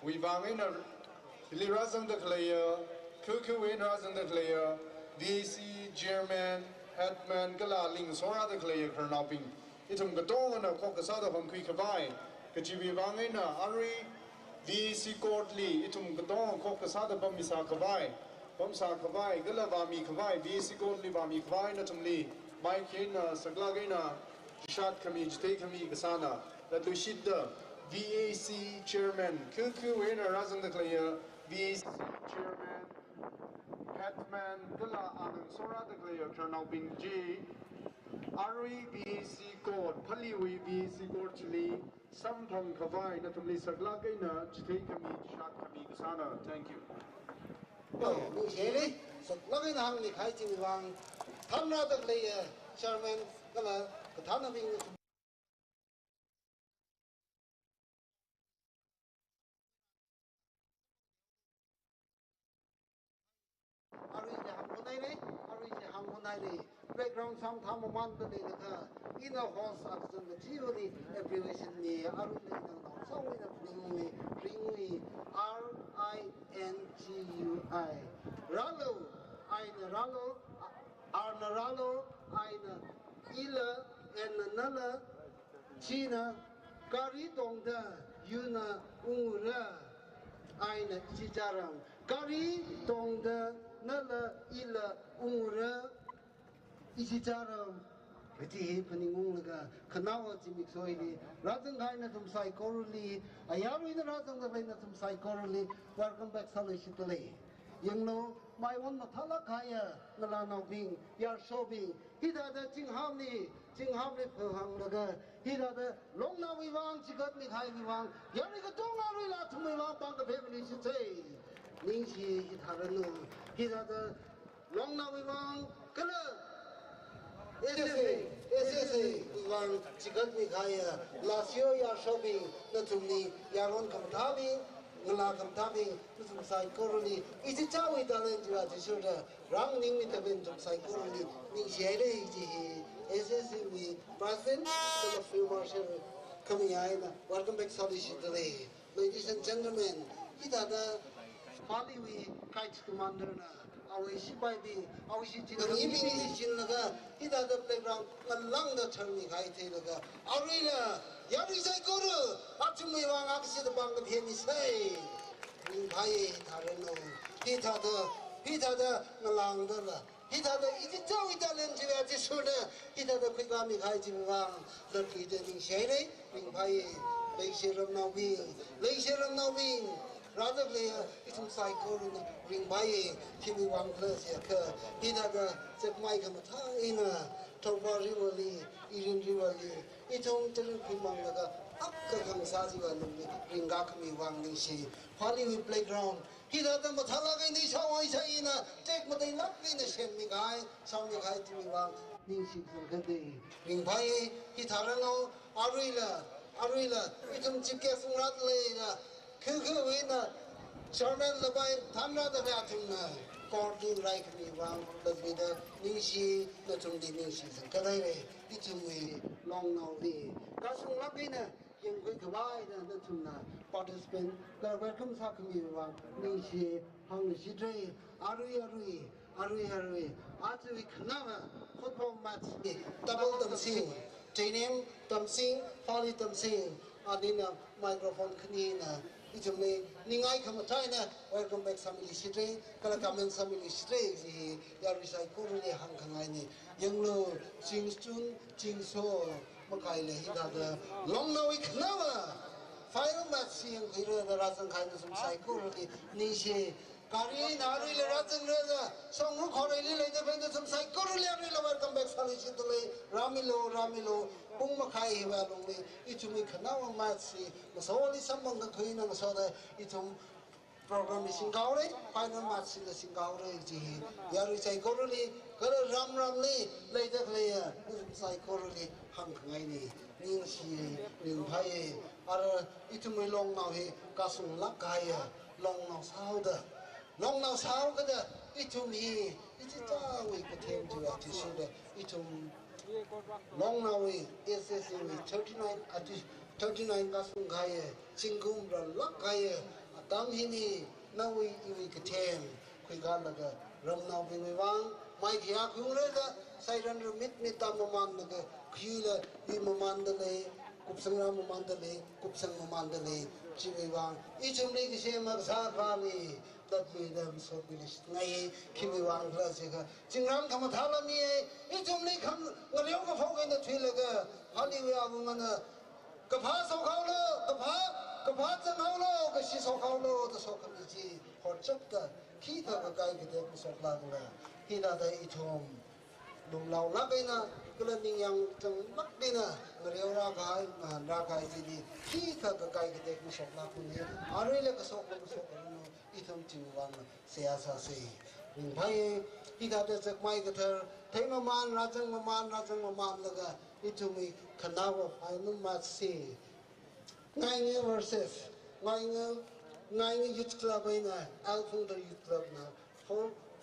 We bang in a Lirazan the player. Kuku in Razan the player. VAC chairman. Hetman Gala Ling Sora the Clay Kernoping. Itum Gadong and a Kokasada from Kwikabai. Kajibi Bangina, Ari, VC Courtly, Itum Gadong, Kokasada Bamisa Kabai, Bamsa Kabai, Galavami Kabai, VC Courtly Bami Kabai, Natumli, Mike in Saglagina, Shat Kamij, Take me Gasana, that Lushida, VAC Chairman คือเวนะรัฐสังกัด VAC Chairman Headman ก็ละอันสระตะเกียร์ครานเอาบินจีRE VAC Court พลีวี VAC Court ชิลีสัมพันธ์ขวายนัทมิสักลากันนะจิตให้ขมีชาติขมีกุศล Thank you นี่เฉยสุดแล้วก็นั่งนี่ใครจะมีวางทำหน้าตะเกียร์ Chairman ก็ละก็ทำหน้าวิ่งอาริจะทำคนไหนเลยอาริจะทำคนไหนเลย background ซ้ำทำมันตัวนี้นะคะ in a horse action ที่ theory abbreviation นี่อาริเลยนั่งน้องสองวินาทีringui RINGUI Rallo eine Rallo Arne Rallo eine Ila en Nala China Kari Dongda Yuna Ungura eine Chicharam Kari Dongda Nala Ila Ungura Ichicharam Peti Peningulaga Kanawa Timixoili Razan Gainatum Psychorally Ayaru the Razan the Venatum Psychorally Welcome back Salishitali Young know my one Matala Kaya Nalano Bing Yar Shobing Hida the Jinghamli Perhangaga Hida the Long now we want Chigatni Hai we want Yarika Donga Rila to me long Banga Family should say Ninchi Hitarano Hida the Long now we want Color SSA Ivan Chigatni Kaya last year Yar Shobing Natumi Yaron Kamtabi Ngala Kamtabi Nusum Psychorally is it how we done it to shoulder running with the wind of Psychorally Nishere SSA we present to the few marshal coming in. Welcome back today. Ladies and gentlemen, it had a Pali we kite commander our by the our city it had a playground along the turning high tailor Arena Yarisai Guru up to me one opposite the bank of him say in Pai Tarano Peter the Nalanga He had a Italian shoulder. He had a Quigami Hajimang, the Peter in Shady, Ring Pai, Leisure now being, rather clear, it's some cycle Ring Pai, Kimi Wang Plus occur. He had a Zep Mike in a Toba Rivoli, Eden Rivoli, it's on Telemanga, Akka Saziva, Ring Gakami Wang Nishi, Hollywood playground. He had them Matala in the show. I say, take what they love in the shaming guy, some guy to me one, Nishi Kadi. Ring Pai, Hitarano, Arila, Itum Chikas Ratley, Kuku winner, Sherman Labai, Tamra the Vatum, Cordu like me one, the leader, Nishi, the Tundi Nishi, Kadare, Itum long now the Kasum Lapina. Young quick wide and the tuna participant, the welcome Sakami one, Nishi, Hong Shidre, Arui, Artui Kanava, football match, double dancing, TEINEM, dancing, Folly dancing, Adina, microphone Kanina. It's a me, Ningai Kamataina, welcome back Samili Shidre, Kalakaman Samili Shidre, Yarisai Kuruli Hankangani, Young Lo, Jing Stun, Jing So. Makaile hida long now we never final match seeing here the Razan kind of some psychology niche Kari Nari Razan Reza song who correlate the vendor some psychology welcome back Salishitole Ramilo Pumakai Valongi it will make now match see was only someone the queen and so that it program is Singaure, final match in the Singaure, Yarisai Goruli, Ram Ramli, later player, Psychology, Hankaini, Ninshi, Rinpai, other Itumi long now he, Kasum Lakaya, long now Sauda, Itumi, it is a we could tame to at his shoulder, Itum long now we, SSA 39 Kasum Gaya, Singum Lakaya. Hini now we could tame Quigalaga, Ram now being wrong, Mike Yakureda, Siren meet me Tamamandaga, Kula, Vimamandale, Kupsanga Mandale, Kupsanga Mandale, Chiviwang, each of the same as Sakali, that made them so finished. Nay, Kimiwang Classica, Chingram Kamatalami, each only come the Yoga folk in the Twilaga, Hollywood woman, Kapa so called, Kapa. 个把子好了，个洗手好了，这说个笔记，或者个其他个改个的不说烂了，其他的一种。lùng lâu lắc cái na cái lần mình yang trong lắc cái na người yêu ra cái gì đi khi cả cái đấy cũng sốc lắc cũng như ở đây là cái sốc nó ít hơn chịu vang xe xa xe mình thấy khi ta được giấc mai cái thơ thấy mà man ra chăng mà man là cái ít chúng mình khẩn nào phải nó mà xe ngay như versus ngay như youth club ấy na Alpha youth club na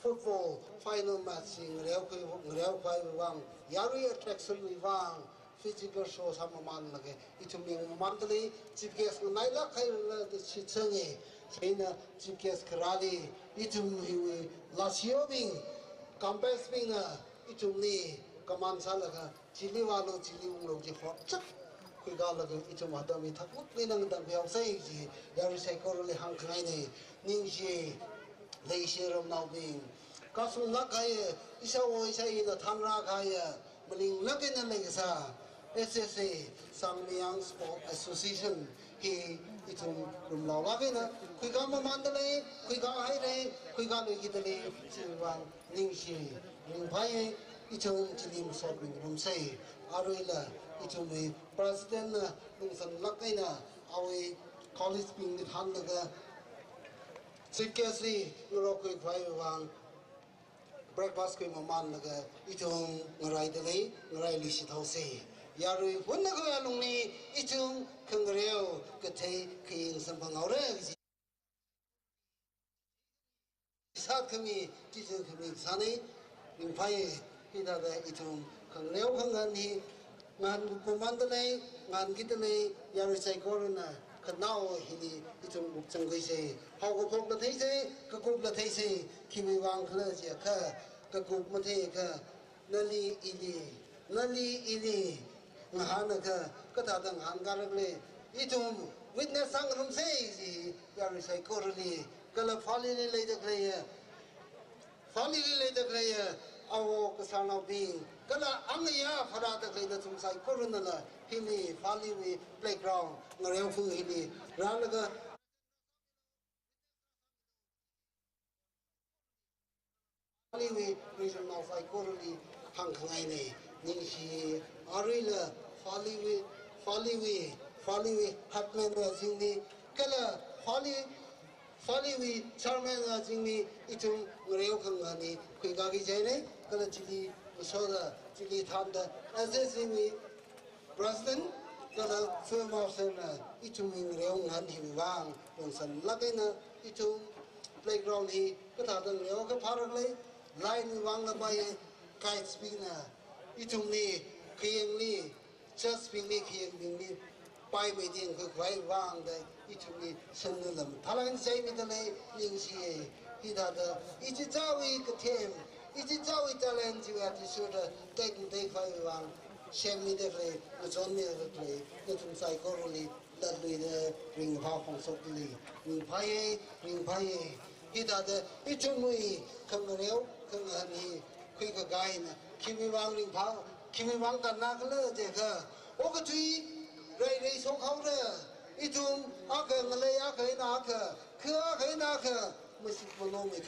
football final match ngrew khai wang yari attraction wang physical show sama man lage ichuming mandali chief guest nai la khai la chi change china chief guest krali ichum hiwi lasiobing campus bing ichumni kaman salaga chili unglo ji hot chak kui ga lage ichum hadami thakut ni nang dang yau sai ji yari sai korli hang khai ne ning ji lấy xe rồng nào bình các số lắc cái isa oi sai là tham gia cái mình lắc cái này là sao SSA Samyang Sport Association thì itum rồng nào lắc cái nữa kui ga mà man đây kui ga hay đây kui ga lấy cái đây chỉ vang ninh xe ninh phải itum chỉ lim sọt mình rồng say ở đây là itum mình president nông dân lắc cái nữa ai college mình đi tham là cái Sikasi ngorokoi phai wang breakfast koi maman laga itung ngarai dalai ngarai lisi thause yarui hunna ko alung ni itung khangreo kathai khing sampang aure sat khami tisun khami sane ning phai hida da itung khangreo khangan hi ngan kuman dalai ngan kitalai yarui sai koruna nào thì trong một trong cái gì họ có cục là thấy gì cái cục là thấy gì khi mình vang khơi gì cái cục mà thấy cái nali ili mà hắn cái thằng thằng hắn cái này ít trong witness sang không thấy gì giờ sai cô rồi cái là phali lấy được này ao cái sao nào bình cái là anh ấy phát ra được cái trong sai cô rồi là hili phali với playground người yêu phương hili ra là cái phali với bây giờ nào sai cô rồi hàng ngày này nhưng khi ở đây là phali với hạt men là gì đi cái là phali với chairman là gì đi itung người yêu không ngani khi cái gì này cái là chỉ số là chỉ tham da SSA với president cái là firm of na itung người yêu ngani hi wang don san la cái na itung playground hi cái thằng người yêu cái phá rồi line wang là bay kite spin na itung ni khieng ni just spin ni khieng ni pai mai ding ko khwai wang da itung ni sen na lam thalang sai mi da le ning si hi da da I chi chawi ka them I chi chawi talent ji wa ti su da tek tek phai wang shem mi de le no zon mi de le no tum sai ko ro li da lui de ring ha phong sok li ring phai hi da da itung mui khang reu khang ani khui ka gai na kimi wang ring pha kimi wang kan na ka le je ka o ka tui rei so khau de itung a ka ngale a ka na ka khua ka na ka masjid mano mai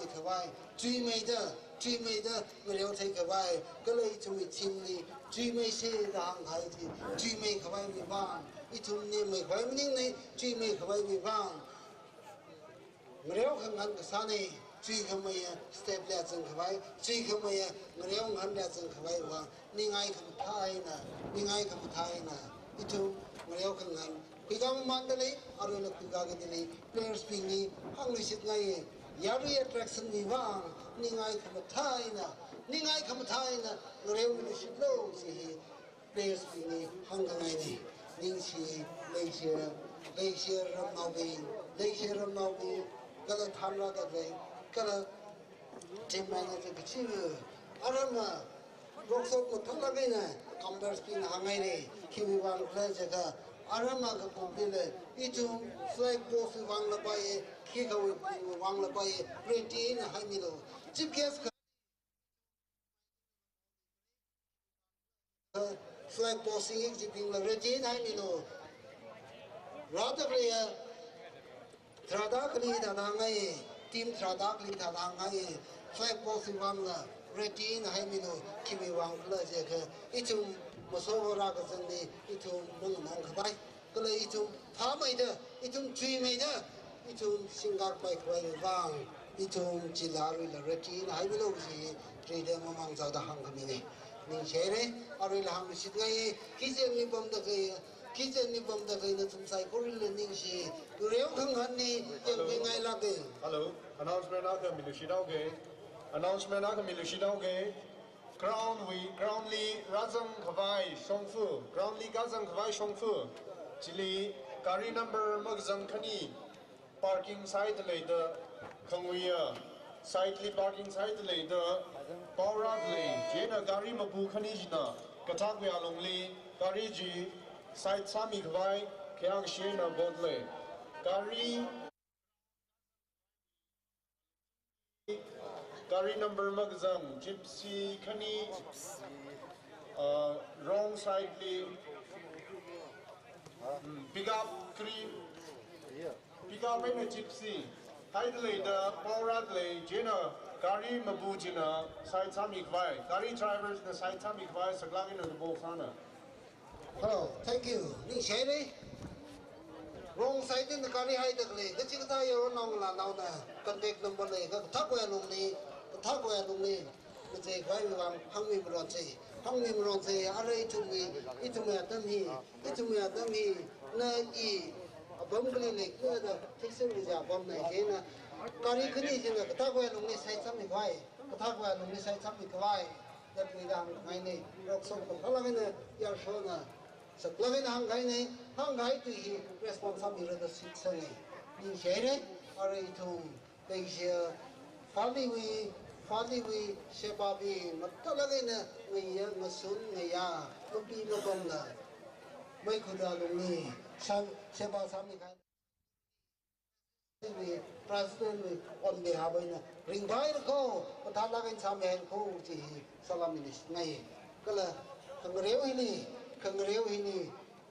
khawai tui mai da ngale thai khawai ka le itung mi chim ni tui mai se da hang hai ji tui mai khawai mi bang itung ne mai khawai mi ning nei tui mai khawai mi bang ngale khang ngan ka sa nei chui không mày step lẹ chân khởi chui không mày người ông hắn lẹ chân khởi và nhưng ai không thay nè ít chung người ông không ngăn khi các bạn đây ở đây là khi các cái này players ping ni hang lì xịt ngay yari attraction ni vang nhưng ai không thay nè người ông lì xịt lâu gì players ping ni hang cái này nhưng chỉ lấy xe ram nào bình cái là tham gia cái này cái là team manager cái chi ở mà lúc sau một tháng là cái này combat spin hàng ngày này khi mình vào play chơi cả ở mà cái công ty này ít chung flag ball phi vang là bay khi cái vang là bay pretty là hai mươi độ chip case flag ball sinh chip là pretty hai mươi độ ra được rồi thà đó cái gì thà đang ngay team thà đó cái thà đang ngay flag ball vang là ready na hay mình rồi khi mình vang là gì cái ít chung một số ra cái chân đi ít chung nâng nâng cái bay cái này ít chung phá mày đó ít chung truy mày đó ít chung sinh gạt bay quay vang ít chung chỉ là rồi là ready na hay mình rồi gì rồi để mà mang ra đó hàng cái mình mình sẽ đấy rồi là hàng xịt ngay khi xem mình bấm được cái khi trên đi bấm được cái nó chúng sai có lên những gì nếu không hẳn đi em cái ngay là cái hello announcement ác mình lưu đâu cái announcement ác mình lưu đâu cái ground li razang khawai songfu ground li gazang khawai songfu chili gari number magzang khani parking side le da khangwiya side li parking side le da power le jena gari mabu khani jina kathak ya longli gari ji side sami khawai khyang shena bodle gari number magzang gypsy khani wrong side li pick up in a gypsy hide le the power le jena gari mabu jina side sami khawai gari drivers the side sami khawai saglang in the ball sana. hello thank you mình sẽ đấy wrong side in the gari hay đượcเลยcái chiếc tay ở nòng là nào nè contact number này cái thắc quen luôn đi mình sẽ quay về bằng hăng mình rồi gì ở đây chúng mình ít chúng mình tâm hi nơi ý bấm cái này cứ là thích sự bây giờ bấm này thế là gari cái gì chứ là cái thắc quen luôn đi sai sắm mình quay cái thắc quen luôn đi sai sắm mình quay đất mình đang ngày này rồi xong còn có là cái này giờ số nè sắp là cái hàng gái thì responsibility sit sang này mình sẽ đấy ở đây thùng bây giờ phát đi sẽ bảo vì mất tất là cái này người mà xuống người à lúc đi lúc không là mấy khu đó luôn đi sang sẽ bảo sao mình cái vì president on behalf of ring by the call but that là cái sao mình khu chỉ salam mình ngay cái là thằng rêu ini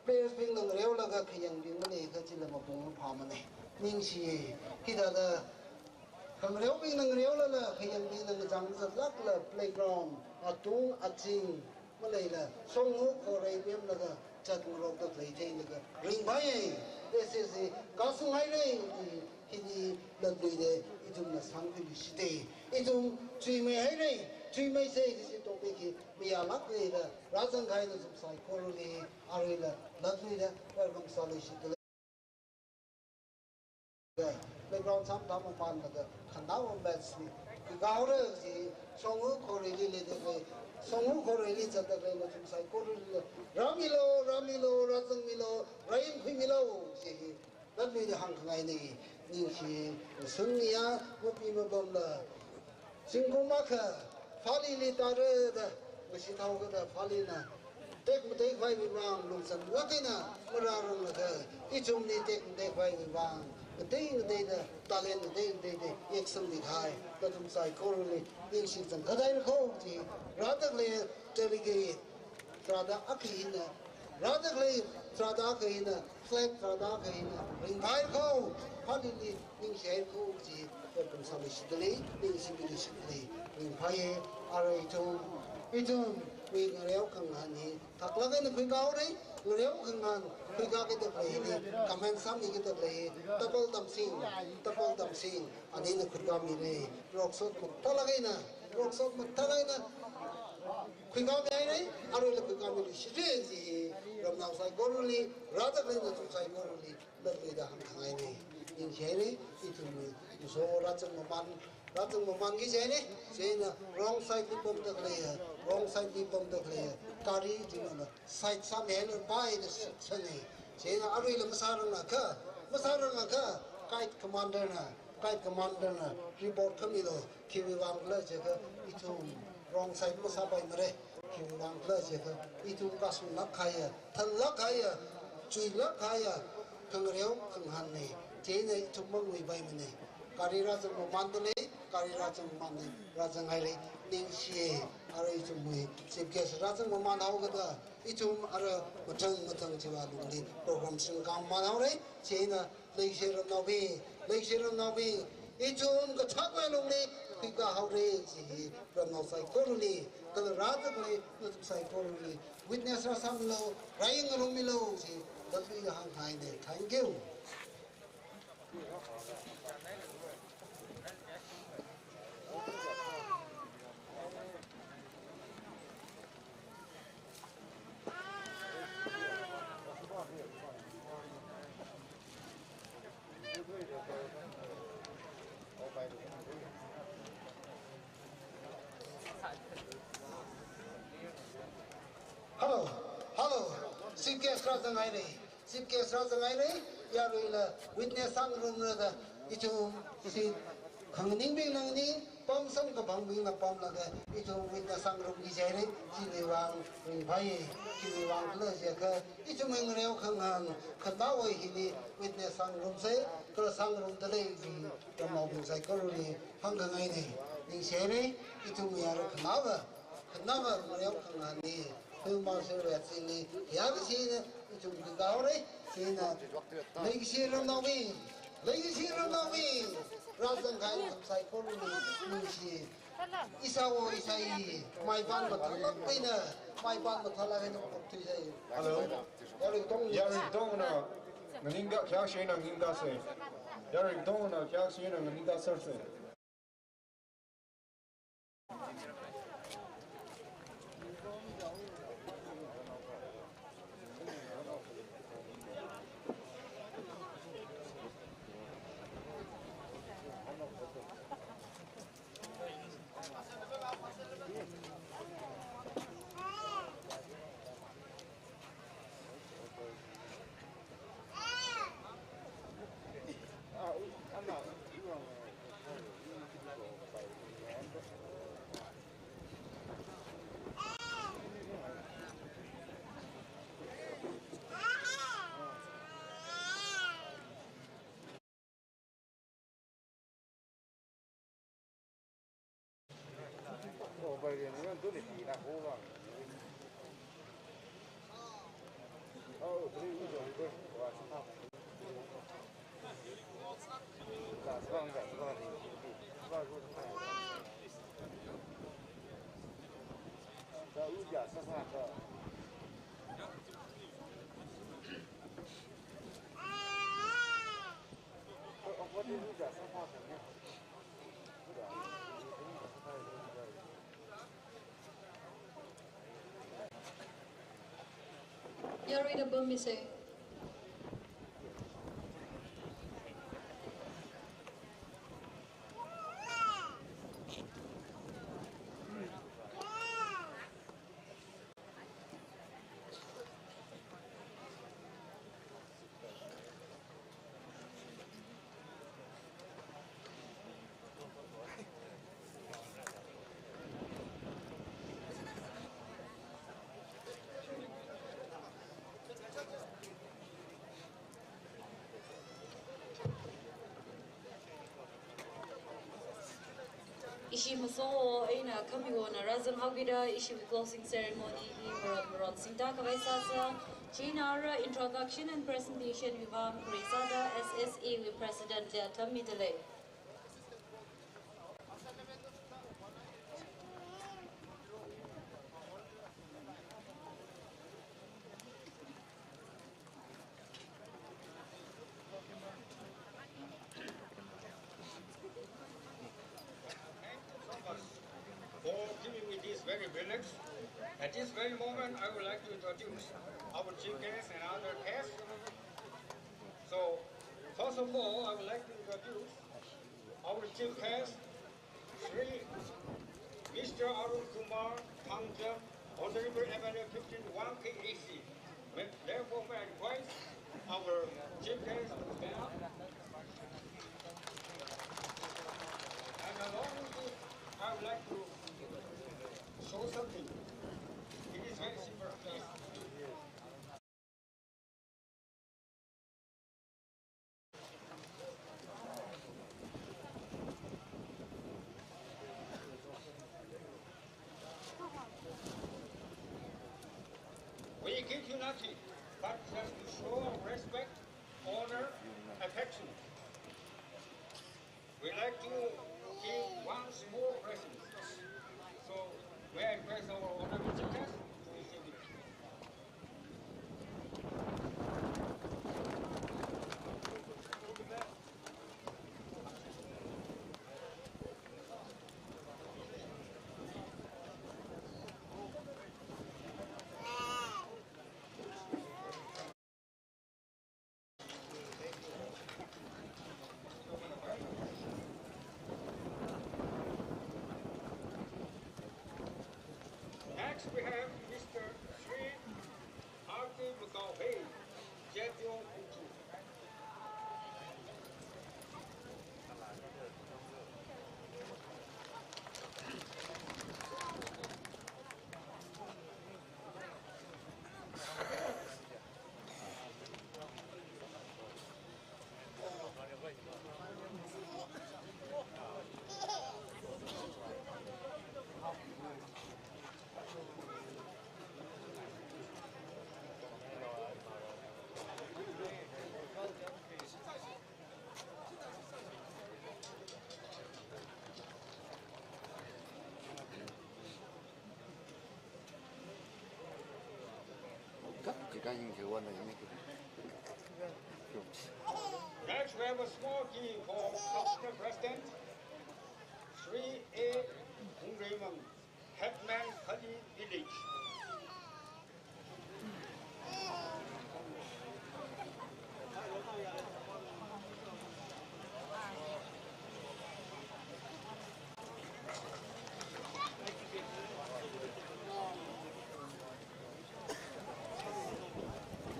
players ping nang rêu la ga khiyang ding mane ka chila ma pung pha mane ning si kita da thằng rêu ping nang rêu la khiyang ding nang jang sa lak la playground atung aching malai la song hu ko rei pem la ga chat ro da play thei la ga ring bai this is ka sung hai nei hini la dui de itum na sang phi si te itum chui me hai nei chui me se si to pe ki mi ya lak le la razang khai la sum sai ko le are la la dui de welcome solution to playground sam tam man la ga khanda on bats ni gaur ji song hu ko re le de song hu ko re li chat da la sum sai ko le ramilo razang milo rain phi milo ji đất nuôi hàng ngày này nhưng chỉ xuân nia một pi một bom là sinh công mắc phá li ta rồi đó mới chỉ thâu cái đó phá li na tek một tek vai bị vàng lùng sân lắc cái na mà ra rồi là cái ít chung đi tek vai bị vàng cái đây là talent đây action bị khai đó chúng sai cô rồi nhưng chỉ chẳng cái đấy không chỉ ra được là delegate ra được ác ý na ra được là ra được cái na flag ra được cái na ring bài không phát đi nhưng sẽ không chỉ để cùng sao mình xử lý nhưng sẽ bị xử lý ring bài ở đây chung vì người léo khăng hẳn thì thật là cái khuyên cáo đấy người léo khăng hẳn khuyên cáo cái tập này thì comment xong cái tập này double tâm sinh anh ấy là khuyên cáo mình này rock shot một thật là cái nè khuyên cáo cái đấy ở đây là khuyên cáo mình xử lý gì làm nào sai cố đi ra được lên là chúng sai cố đi đất này đã hàng ngày này nhưng thế đấy thì chúng số ra trong một man cái thế đấy thế là wrong side đi bom được này cari thì nó side sam hè nó bay nó thế này thế là ở đây là masarang là cả kite commander na report kami lo kiwi wang la je ka itu wrong side masa bay mare kiwi wang la je ka itu kasu lak khaya than lak khaya chui lak khaya khang reu khang han nei che nei thumang wi bay mane kari ra jang man de nei kari ra jang man nei ra jang hai le ning sie ara ichum chief guest razang man hawgada ichum ara matang chiwa lungli program sing kam man hawre chena leisure nabi ichum ka thakwa lungli pika hawre chi ramno sai koruli kal razakle nutum sai koruli witness rasamlo raying rumilo chi dabi hang haine thank you. Hello, chief guest razangai re yaruila witness sang room ra ichum si khangning bing nangni pom sam ka bang na pom laga ichum witness sang room gi jare chi lewang ring bhai chi lewang le je ka ichum eng reo khangan khata wai hi ni witness sang room se ka sang room de le gi tamau bu sai ko ri hang ngai ni ning se re ichum ya ra khana reo khangan ni Filmar Silver Sini, Yagasina, to the Gauri, Sina, Legacy Ronovi, Razan kind of psychology, Isawo Isai, my band winner, my band of today. Hello, Eric Dona, Naninga Kashin and Ninga say. Eric Dona, Kashin and Ninga Surse. Yari the bum is a Ishi maso aina coming on a razan hagida ishi closing ceremony hi marat sinta kawaisa China introduction and presentation vivang Krisada SSA with President Tammy Delay. For giving me this very privilege. At this very moment, I would like to introduce our chief guests and other guests. So, first of all, I would like to introduce our chief guest, Sri Mr. Arun Kumar Pangjam, Honorable Avenue 51 KAC. Therefore, may I request our chief guest to stand up. And along with this, I would like to show something. It is very simple, please. nothing, but just to show respect, honor, affection. We like to give one small present. So may I request our honorable chiefess to receive it. Next we have Mr. Sri Arti Mukawhei, Jetyong Uchu. Next, we have a small key for Council President Sri A. Hungreman, Hetman Khadi Village.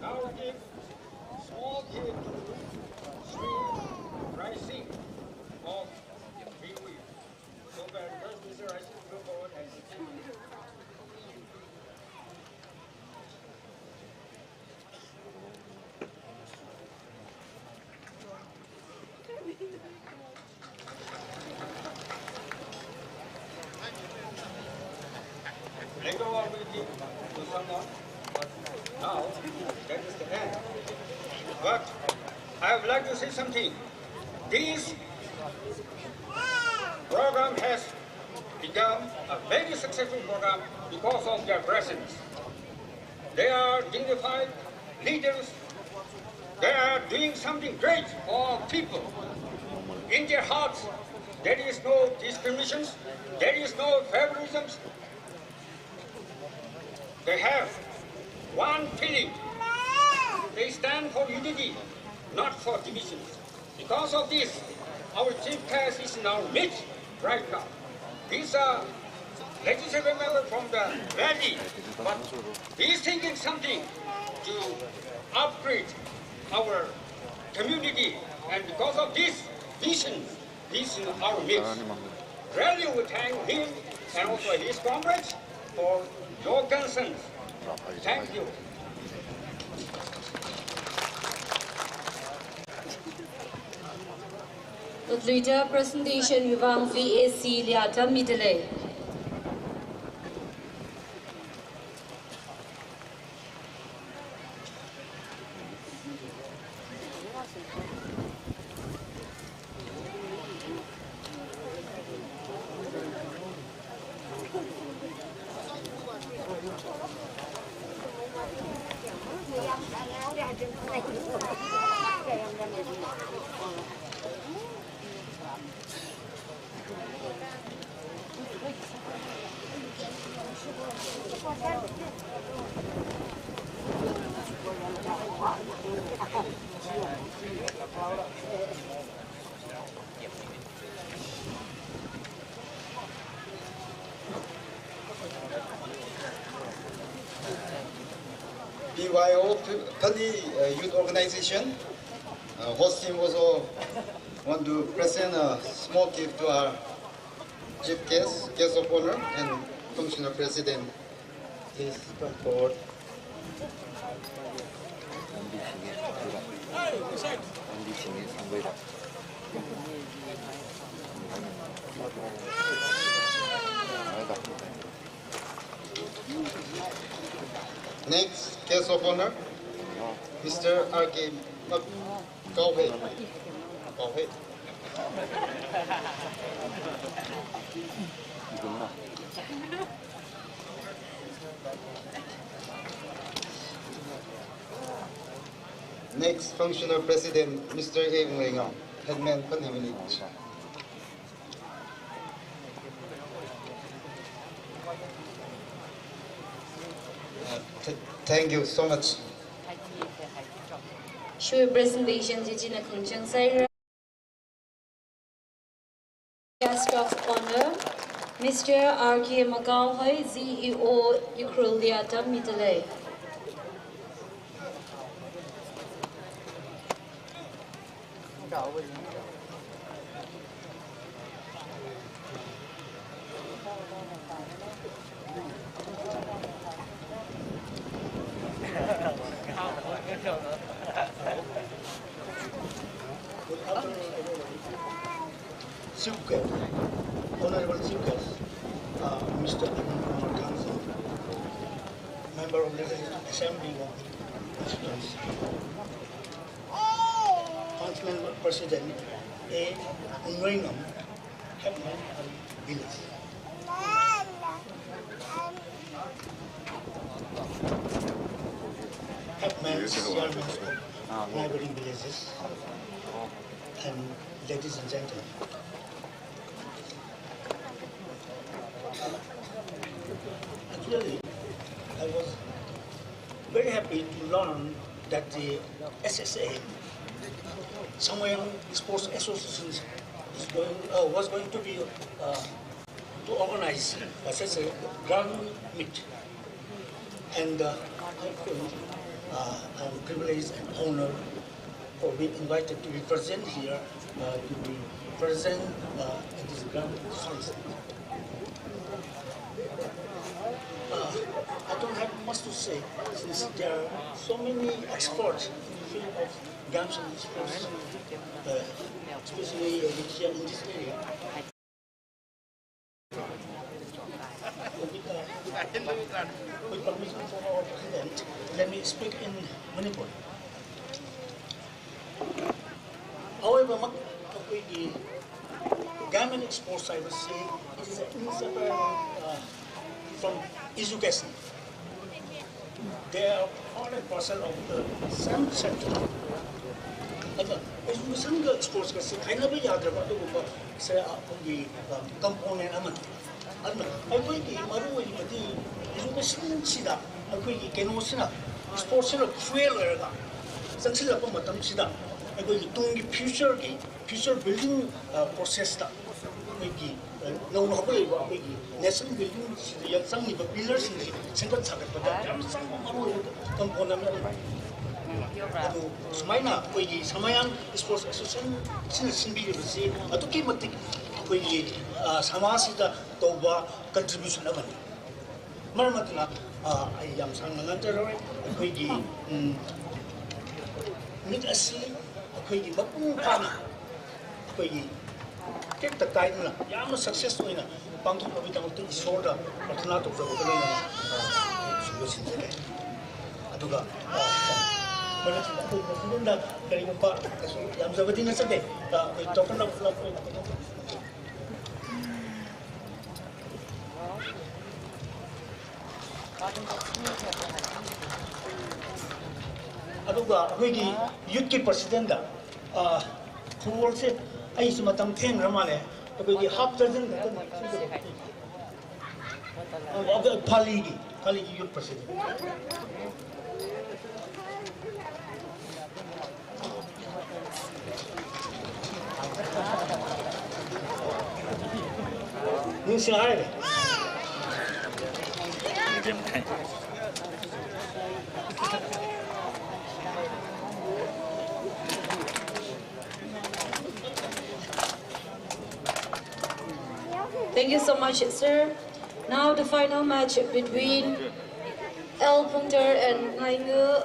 Now we give small key to Sri Rai Singh of VOE. So I request Mr. Rai Singh to go forward and later on we give to someone. Now, that is the end. But I would like to say something. This program has become a very successful program because of their presence. They are dignified leaders. They are doing something great for people. In their hearts, there is no discriminations. There is no favoritism. They have one feeling. They stand for unity, not for divisions. Because of this, our chief guest is in our midst right now. He's a legislative member from the valley, but he's thinking something to upgrade our community. And because of this vision, he's in our midst. Really, we thank him and also his comrades for your concerns. Thank you. The leader presentation vivang VAC liata midale. BYO Pali Youth Organization host team also want to present a small gift to our chief guest of honor, and functional president. Please come forward. Next, guest of honor, Mr. R.K. Gauhe. Next, Functional President, Mr. A. Ngrenga, Headman Panimini. Thank you so much. Show presentation Jijina Kunchang Saira. Guest of honor, Mr. R.K. Magauhoi, CEO Ukruliata Mitale. Honorable Chief Guest, Mr. Council, Member of the Assembly of Constituency, Councilman President A. Ngrenga, Headman Village. Headman Chairman of neighboring villages, and ladies and gentlemen. Actually, I was very happy to learn that the SSA, Samoyang Sports Association, was going to be to organize SSA Grand Meet, and I'm privileged and honored for being invited to be present here, to be present in this grand function. I don't have much to say since there are so many experts in the field of games and sports, especially here in this area. With permission from our president, let me speak in Manipur. However, the game and sports, I would say, it is inseparable from education. They are part and parcel of the same sector. Education and sports kasi kaya na ba yadraba ito ba sa the component naman. Ay ko yung maruwi pati education sila. Ay ko yung keno sila sports sila fueler ka. San sila pa matam sila. Ay ko yung tungi future building process ta. Ay nung nakapalay ba ay national building yang sang ni pillars ni singkat sagat pada jam sang maruwi component naman. Aduh, semaina koigi samayang sports association sinbi besi atu ki matik koigi samasida toba contribution naman marmatna ay yam sang nangaroi koigi mit asi koigi mapung pana koigi kek takai na yam success na pangthok abitang to isoda patna to ko na subusin dai aduga mana tidak pun presiden dah dari empat yang seperti ini saja. Kita pernah melakukan. Aduh, bagi youth presiden dah. Kuwal se, ay sumatang ten ramale. Bagi half dozen dah. Paligi youth presiden. Thank you so much, sir. Now the final match between L. Punter and Naingu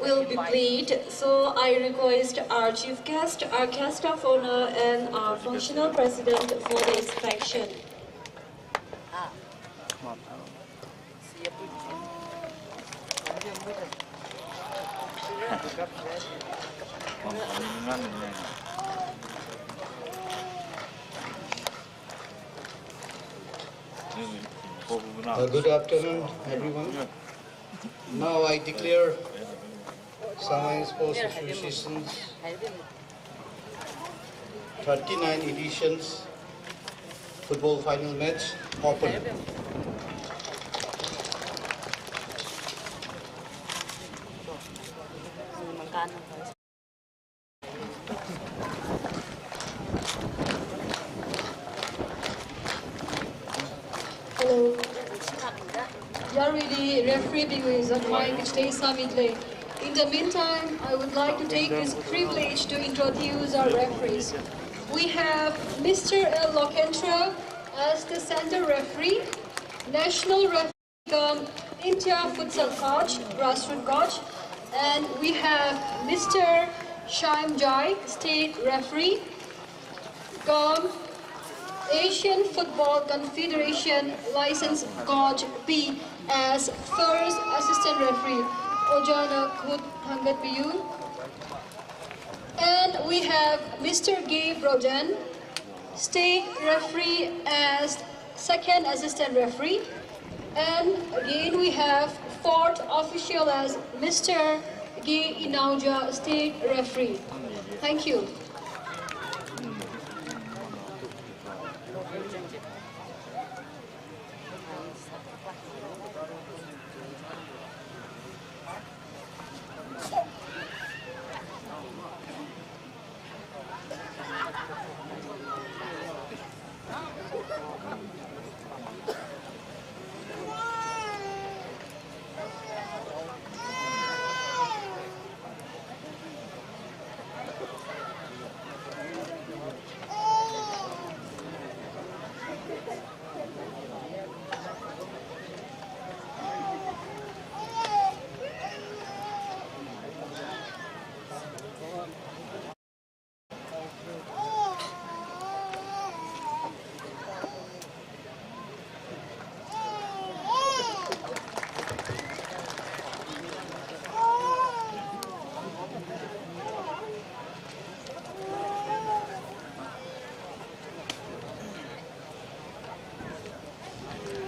will be played. So I request our chief guest, our guest of honor, and our functional president for the inspection. Siap. Good afternoon, everyone. Now I declare Sangmayan Sports Association's 39 editions football final match open. Hello. Yaridi referee is admiring which takes Samidle. In the meantime, I would like to take this privilege to introduce our referees. We have Mr. L. Lokentra as the center referee, national referee, India futsal coach, grassroots coach, and we have Mr. Shaim Jai, state referee, Asian Football Confederation licensed coach B as first assistant referee. Ojana Khud Hangat Biyu. And we have Mr. Gabe Rojan, state referee as second assistant referee. And again we have fourth official as Mr. Gay Inauja, state referee. Thank you.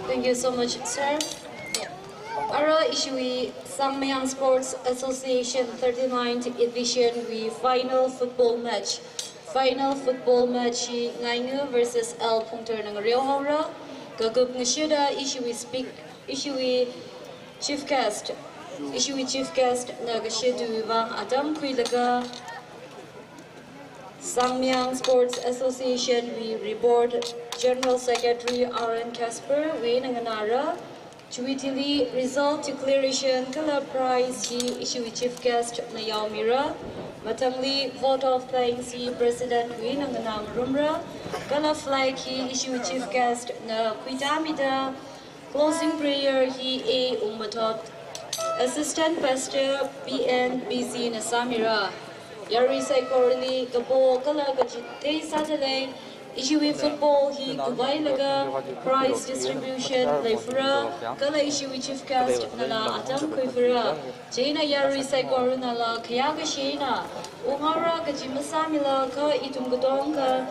Thank you so much, sir. Ara Ishui Sangmayan Sports Association 39th edition we final football match. Final football match Ngaingu versus L Pungter ng Rio Hora. Gagup Nishida Ishui chief guest na Gashidu Wang Adam Kuilaga. Sangmayan Sports Association we reboard General Secretary R.N. Casper we nanganara Chuitili result declaration kala prize he issue chief guest na Yaumira Matamli vote of thanks he President we nanganang rumra kala flag he issue chief guest na Kuitamida closing prayer he A Umatot Assistant Pastor PN BC na Samira Yari Saikorli Gabo Kala Gajite Saturday Issuing football he Dubai Laga prize distribution Leifura Kala issue chief cast Nala Atam Kuifura Jaina Yari Saikor Nala Kayaga Shina Umara Gajimasamila Ka Itum Ka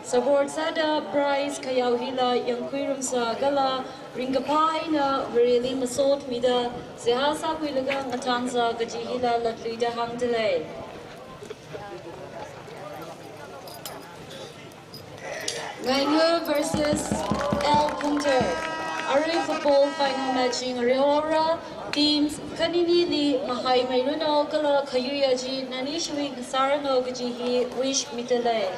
Support Sada prize Kayauhila Yang Kuirumsa Gala Ringapai na Really Masot Mida Zehasa Kuilagang Atanza Gajihila Latlida Hang Delay Ngaingu versus L Punter. Array football final matching Riora teams kanini di Mahay Mayruno Kala Kayuyaji Nanishwi Sarano Gajihi Wish Mitale.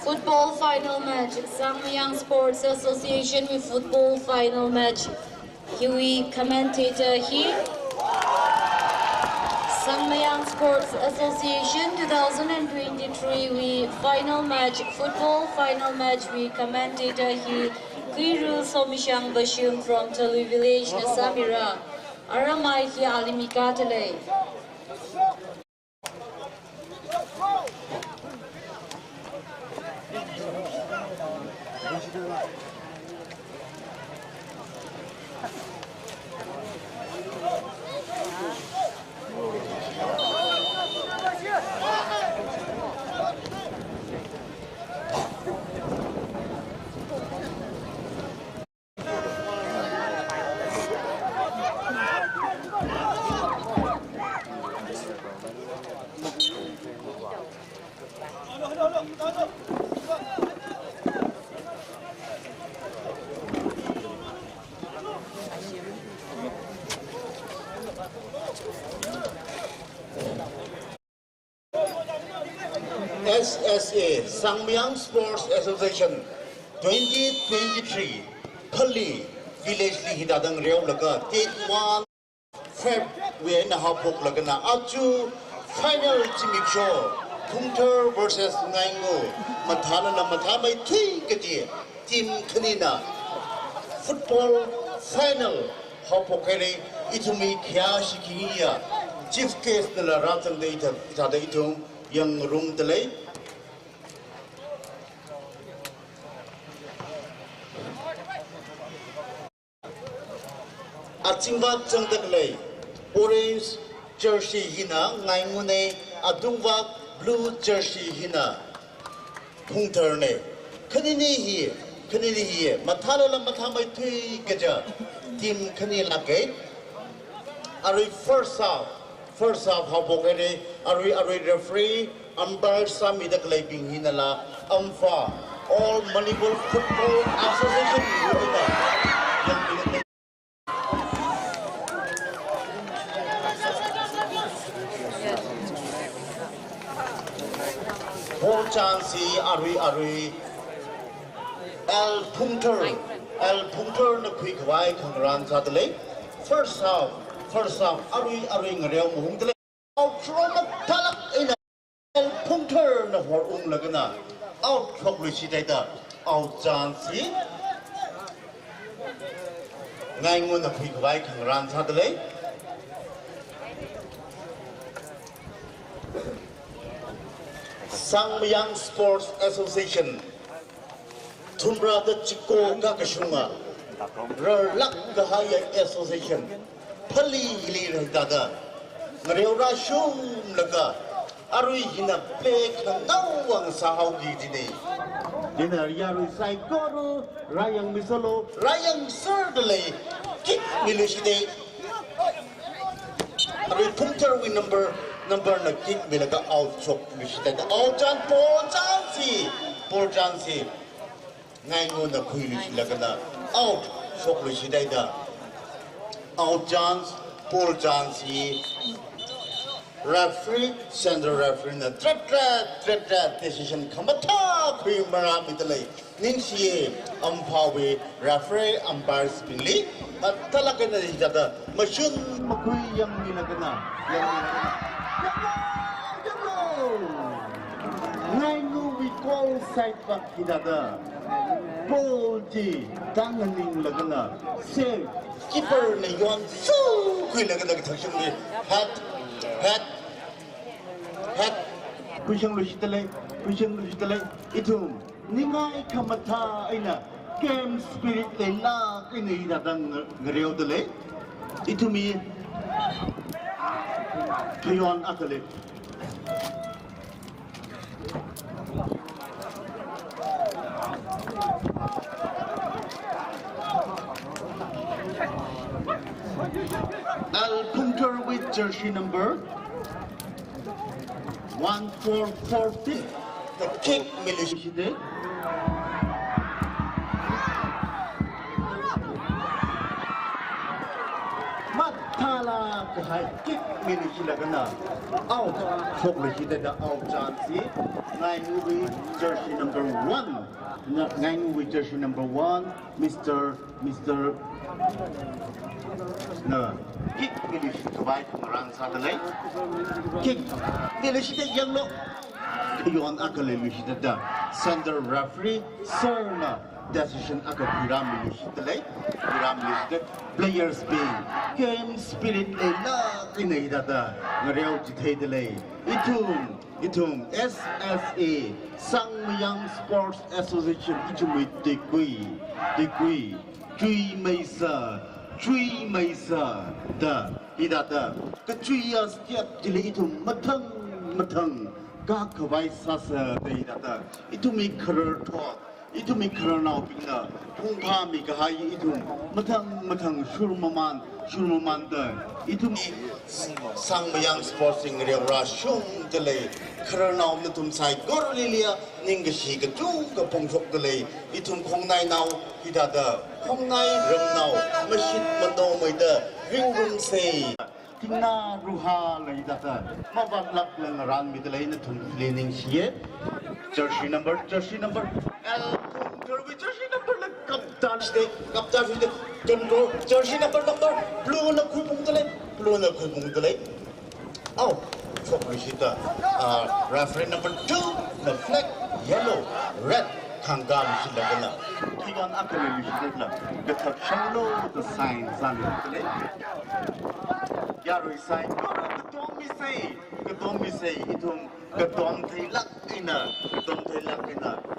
Football final match. Sangmayan Sports Association with football final match. Here we commentator here. Sangmayang Sports Association 2023 we final match football final match we commentator he Kiru Somishang Bashum from Telu Village Nasamira Aramai hi Alimika Tele. SSA Sangmayang Sports Association 2023 Pali Village Li Hidadang Reo Laga Date 1 Feb Wien Hapok Laga na Aju Final Jimmy Show Punter versus Ngaingo Mathala na Mathamay Tui Kaji Team Kanina Football Final Hapok Kere Itumi Kya Shikiya Chief Case Nala Ratang Data Itada Itum Yang Room Delay Atimba Changdaklay Orange Jersey Hina Ngaimune Adungwa Blue Jersey Hina Pungterne Kanini here Matala Matamai Tui Gaja Team Kanila Gate Are first half how Bogere are referee umpire Sami the Claping Hinala Amfa all Manipur Football Association Paul Chancy Ari El Punter the quick white run Saturday first half Ari Real Muhundle out from the Talak in El Punter the War Lagana out from Lucidata out Chancy Nine the quick white run Saturday Sangmayang Sports Association Tumbra the Chico Gakashunga Rlak Gahaya Association Pali Ili Dada Mariora Shum Laga Ari Hina Play Kanawang Sahaugi today Dinner Yaru Saikoro Rayang Misolo Rayang Sardale Kick Milishide Ari Punter win number na kick Milaga out chok Milishide out Jan Paul Jansi Ngayon na Kuilish Lagana out chok Milishide out Jans Paul Jansi referee center referee na trap decision kamata kui mara mitalay ningsiye ampawe referee umpire spinli at talaga na dito masyun makui yang nilagana ngayon we call side back hidada Paul G tanganing lagana save keeper na yon so kui lagana kithaksyon ni hat pushing Lushitale itum Nimai Kamata Aina game spirit la kinida dang Reo Dele itumi Kayon Atale Al Punter with jersey number 1440. The kick Milishide. Matala kahai kick Milishilagana. Out. Shoklishide the out chance. ngai ngu jersey number 1 ngai ngu jersey number 1 Mr. No kick ini kebaik orang satu lagi kick ini sudah yellow yon akal ini sudah center referee serna decision agak piramid lagi players being game spirit enak ini data ngeriau jitai lagi itu SSA Sangmyang Sports Association itu degree Cui Mesa da idata kecuya setiap jeli itu matang gak kebaik sasa da idata itu mikir thought itu mikir nau pina pungpa mikahai itu matang surmaman da itu Sangmyang Sports Ingreura shung jeli kerana natum sai gorlilia ninggasi kecung ke pongsok jeli itu kongnai nau idata kongnai remnau masjid mendau maida ringung sei tingna ruha lai data mabatlak lengaran midlai na thun cleaning sie jersey number jersey number la kaptan ste control jersey number blue na khupung tale au chok risita referee number 2 the flag yellow red Kangam silagana. Kigan akali lisitla. Betak shalo the sign zan tele. Yaro sign. Ketom mi say itum ketom thailak ina.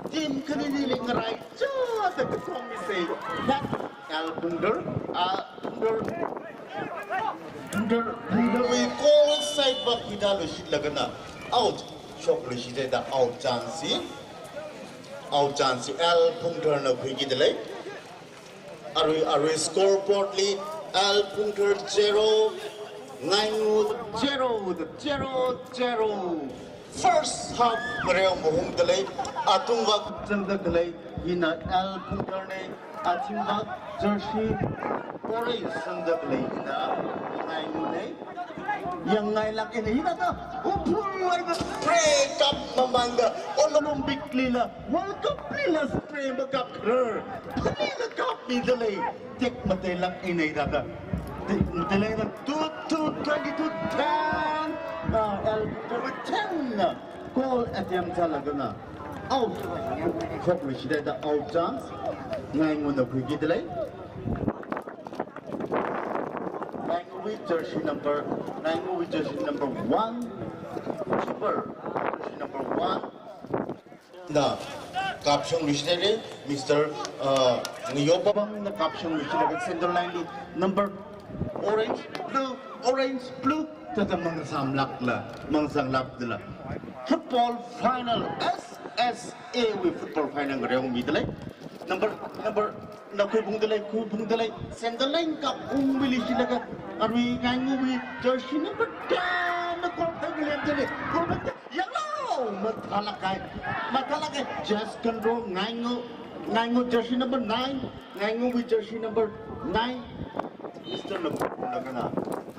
Tim kanini lengarai jo the ketom mi say. That al punder we call side back idalo silagana. Out. Chok lisita out chance L puncture na quick delay. Are we scoreboard li L puncture 0 first half mereo mohong delay atung wak jang delay hina L puncture ne ating wak jersey orange sang delay hina yang ngai lak ini hina ta upul ay spray cup mamanga Olympic lila World Cup lila spray magap ker lila cup ni delay tek matelak ini data delay na 22 10 L 10 goal attempt talaga na out chok ni sida da out chance ngai nguna quick delay jersey number 1 keeper jersey number 1 na caption listed Mr. Ngiyopabang na caption listed center line number orange blue tata mga samlak la football final SSA with football final ngreong midlay number na kuy bungdalay center line ka umili sila ka arwi kangu jersey number 10 na kortag lentele kortag yellow matalakay just control ngango jersey number 9 ngango with jersey number 9 Mr. Nagana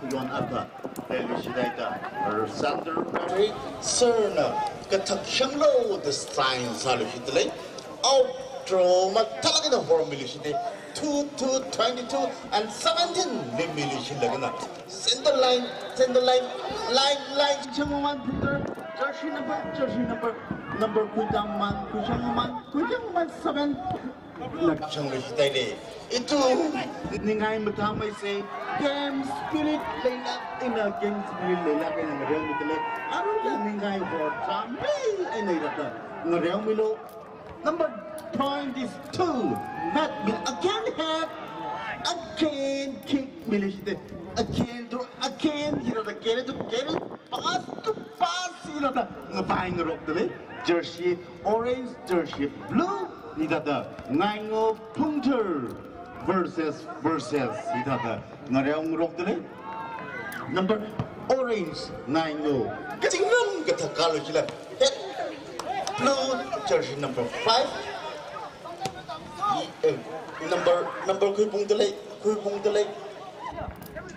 yon aga deli sidaita center referee serna katak shanglo the sign salu hitlay out draw matalakay na formula sida 22 and 17 million lagana center line changuman Peter jersey number kujangman 7 lakchang listay itu ningai matamay say game spirit layla ina game spirit layla kaya ngreong mitle aro lang ningai for tamay ay nairata ngreong milo number point is 2 that will again have again kick milishite again pass ngapain ngerok dele jersey orange jersey blue nidata ngaingo puncture versus nidata ngareong ngerok dele number orange ngaingo kacingnam katakalo sila blue jersey number 5 number kuy pung delay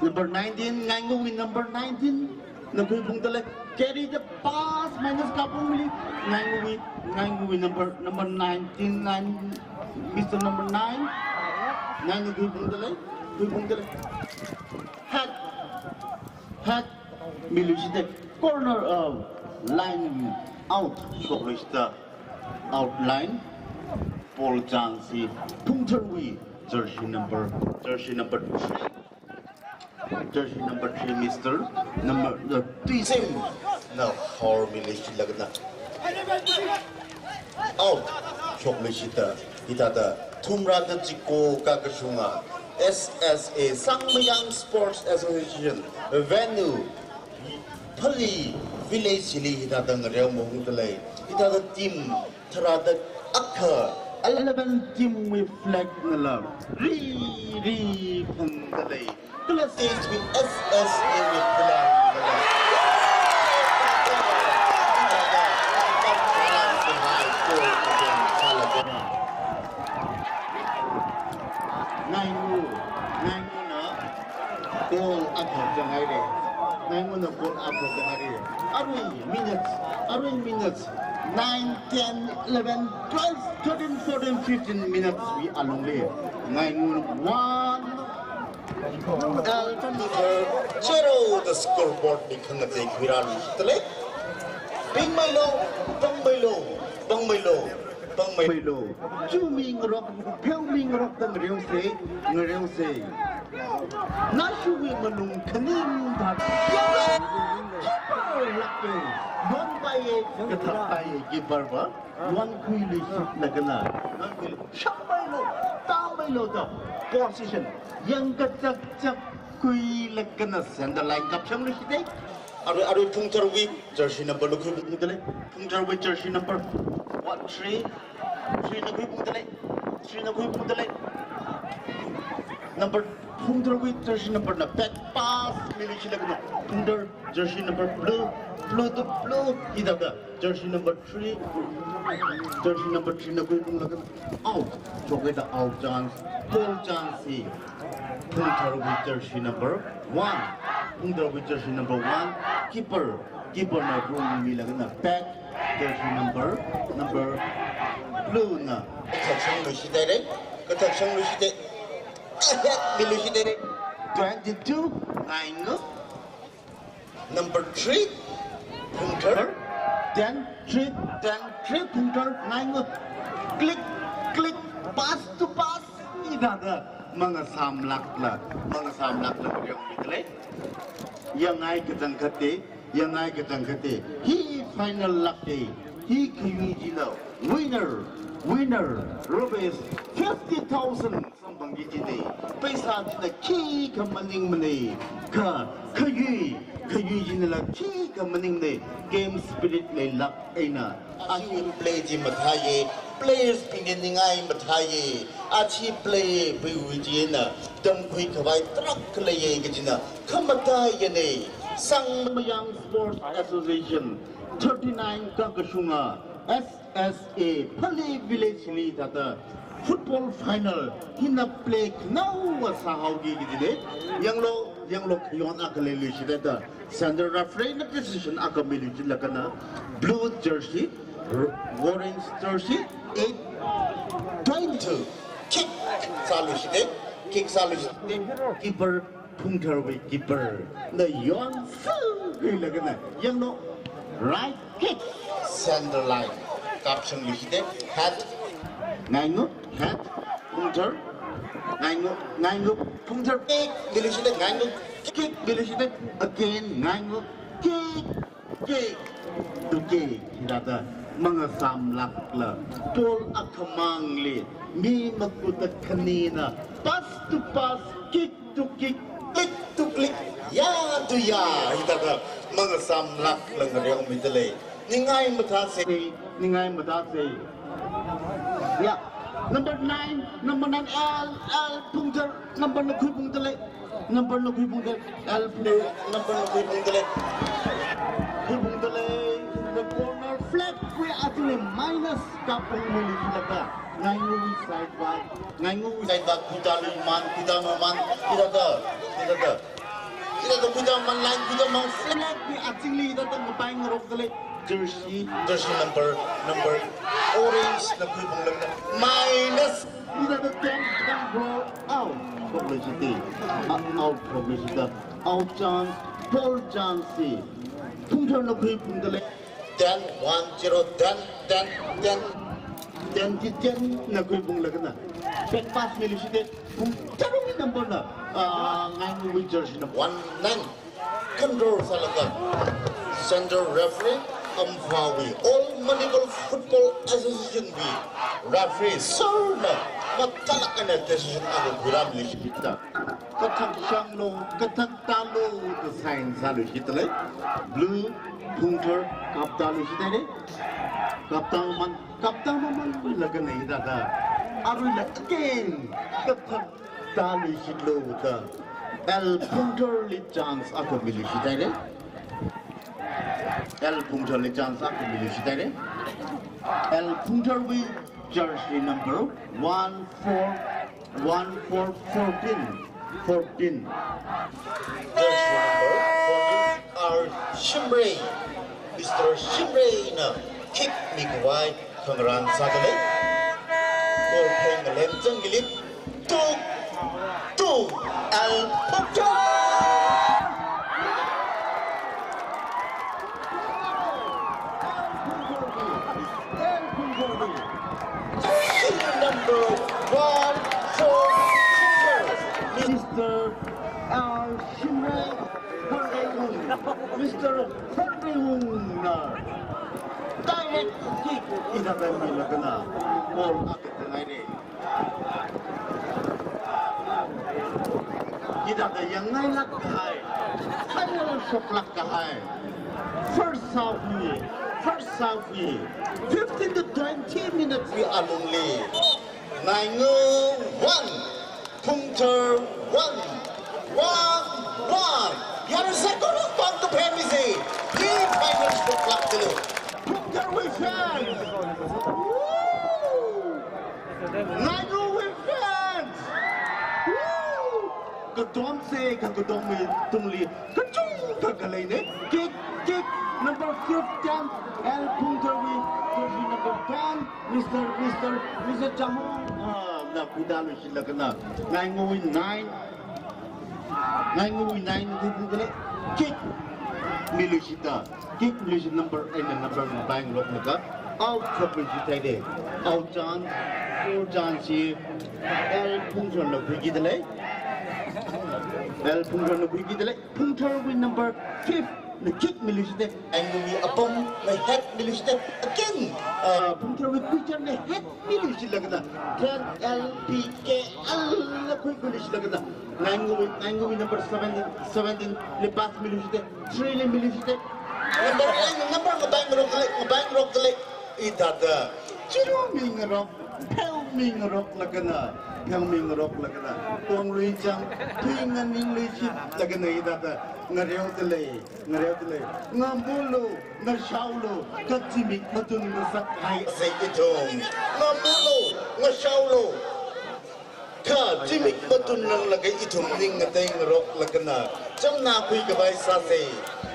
number 19 ngango with number 19 na kui pung tale carry the pass minus kapung mili nine movie number 19 Mr. number 9 nine kui pung tale hat milu site corner line out short the outline Paul Jansi Pungterwi jersey number 3 Mr. number the team now how militia lagna out chocolate ita tumra da jiko kagashunga SSA Sangmayang Sports Association venue Pali village li ita da ngrew mo hungtalai ita da team thara da akha 11 team with flag nala re hungtalai class stage with SSA with flag nala nine na goal up jangai de nine na goal up jangai de arwin minutes 9 10 11 12 13 14 15 minutes we along there 9-1 zero the scoreboard become the viral tele bing mai lo chu ming rock pheu ming rock tang reu se na chu wi manung khanin that don pai ka thap pai ki barba one kui li lagana shambai lo da position yang ka chak kui lagana send line kap chang li dei aru pungtar wi jersey number lo kui dele pungtar wi jersey number 3 na kui pungtale number pungtar with jersey number na back pass milichi lagna pungtar jersey number blue ida da jersey number 3 na kui pungtale out choke the out chance goal chance pungtar with jersey number 1 keeper na room mi lagna back jersey number blue na kathang lu shide milu shide 22 9 number 3 punter 3 punter 9 click pass to pass ida da mga samlak la yung bitle yang ai katang khate he final luck day he kuyijilo winner rupees 50,000 sambang gijide paisa na ki kamaning mane ka kayu jinala ki kamaning ne game spirit le luck aina achi play ji mathaye players pingeningai mathaye achi play biwijina dam khui khawai trak klaye gijina khamata yene Sangmayang Sports Association 39 Kakashunga SSA Pali Village Li Tata Football Final Hina play now Sahaugi Gide Yanglo Kyon Akaleli Shida Sander Rafrain position Akamili Lakana Blue Jersey Orange Jersey 8-22 Kick Salushide keeper Pungterway keeper the yon lagana yangno right kick center line caption lihide hat Pungter nine Pungter kick bilishide kick bilishide again kick hirata mga samlak la tol akamangli mi magputat kanina pass to pass kick to kick click to click ya to ya itaga mga samlak lang riyong midalay ningay matase ya number 9 L Pungter number na kuy Pungter L play number na kuy Pungter the corner flat we actually minus kapung muli laga ngayu side back kita da Ida the kuda man line kuda man flag ni actually ida the buying rock the jersey number orange na kui bung lang minus ida the 10 ball out publicity out chance ball chance tung turn na kui bung the then 1-0 then na kui bung lang na back pass milisite bung tarong number na ngang with jersey na 1-9 control salaga center referee Amfawi all Manipur Football Association B referee sir na matalak na decision ang biram lisita katang sanglo katang talo the sign salu hitle blue punter kapta lisita ne kapta man lagan na ida aru again katang talo hitlo the el punter li chance ako milisita ne El Punter le chance aku milisita ne. El Punter with jersey number 14. Jersey number 14 are Shimray. Mr. Shimray na kick migwai pengran sadale. Ball peng lem jengilip. Tu El Punter. Number 1 Mr. Shimray Mr. Herdewung direct kick ida kami lagana ball akit ngaire ida ka yang ngai lak kai final shot lak kai first half 15 to 20 minutes we are only 9-1 Punter 1 Yara second of the Pemisi lead finals for club dulu Punter with fans 9-0 with fans Kedom se kedom tungli kecung kagalai ne kick number 15 El Punter with jersey number 10 Mr. Jamon na kuda lu sila kena 9-9 kick milisita number 8 number bang lock naga out publicity de out chance El Punter na bigi dele Punter with number 5 the kick milisite and we upon the head milisite again Punter with picture the head milisite lagna can LPKL quick milisite lagna nangu number 17 the pass milisite 3 milisite number bang rock the leg idada chiro ming rock lagna tong lui chang twingan ning lui chip lagana idada ngareu tele ngambulo ngasaulo kachimik matun nasak hai sai itong ngambulo ngasaulo kachimik matun nang lagay itum ning ngatay ngarok lagana jamna kui kabay sase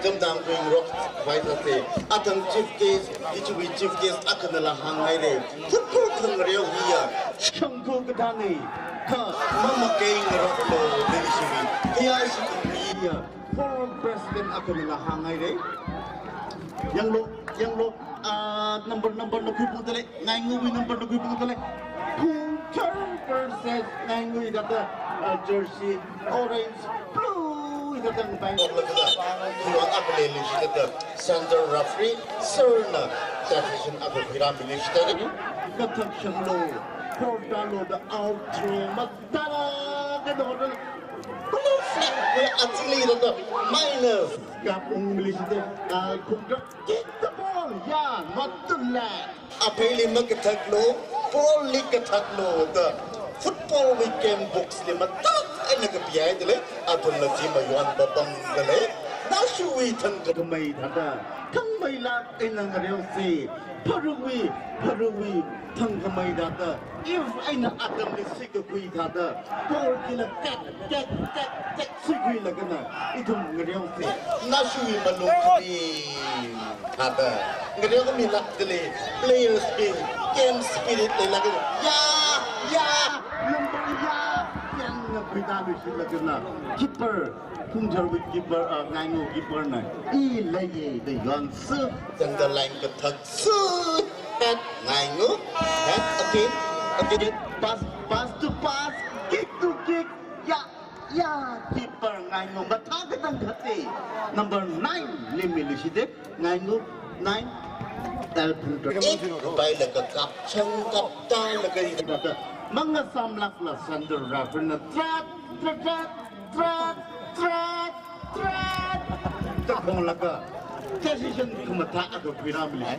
jamdang kui ngarok kabay sase atang chief case akanala hangay le football kang ngareu hiya shangko kadani mama kay ngarok lo delisiwi kaya hiya former president ako nila hangay re yang lo number na kuipong tali nainguwi number na kuipong tali Punter versus nainguwi data jersey orange blue data ng bang kuwang ako lilis data center referee sir na decision ako piramilish data katang siyang lo portalo the outro magdala gano'n actually the minus kapung milisite Punter get the ball yeah not the lag apeli magkataglo probably kataglo the football weekend books ni matak ay nagabiyay dili aton na si mayuan babang dili nashuwi tan kamay dada kamay lak ay nangarew si Paruwi thang kamay data if aina atam le sikui thada por kila tek sikui lagana itum ngrew se nasui malung kami thada ngrew kami lakle player spirit game spirit le lagana ya number ya yang ngapita lu lagana keeper Punjar with keeper ngangu keeper na I lagi the yon su dan the line ketak su head ngangu head okay pass to pass kick to kick ya keeper ngangu batha ketang khate number 9 limili side ngangu 9 el punter bai la kap chang kap ta la kai da manga samlak la sander rafer na trap Takong laga, decision kumata ako piramid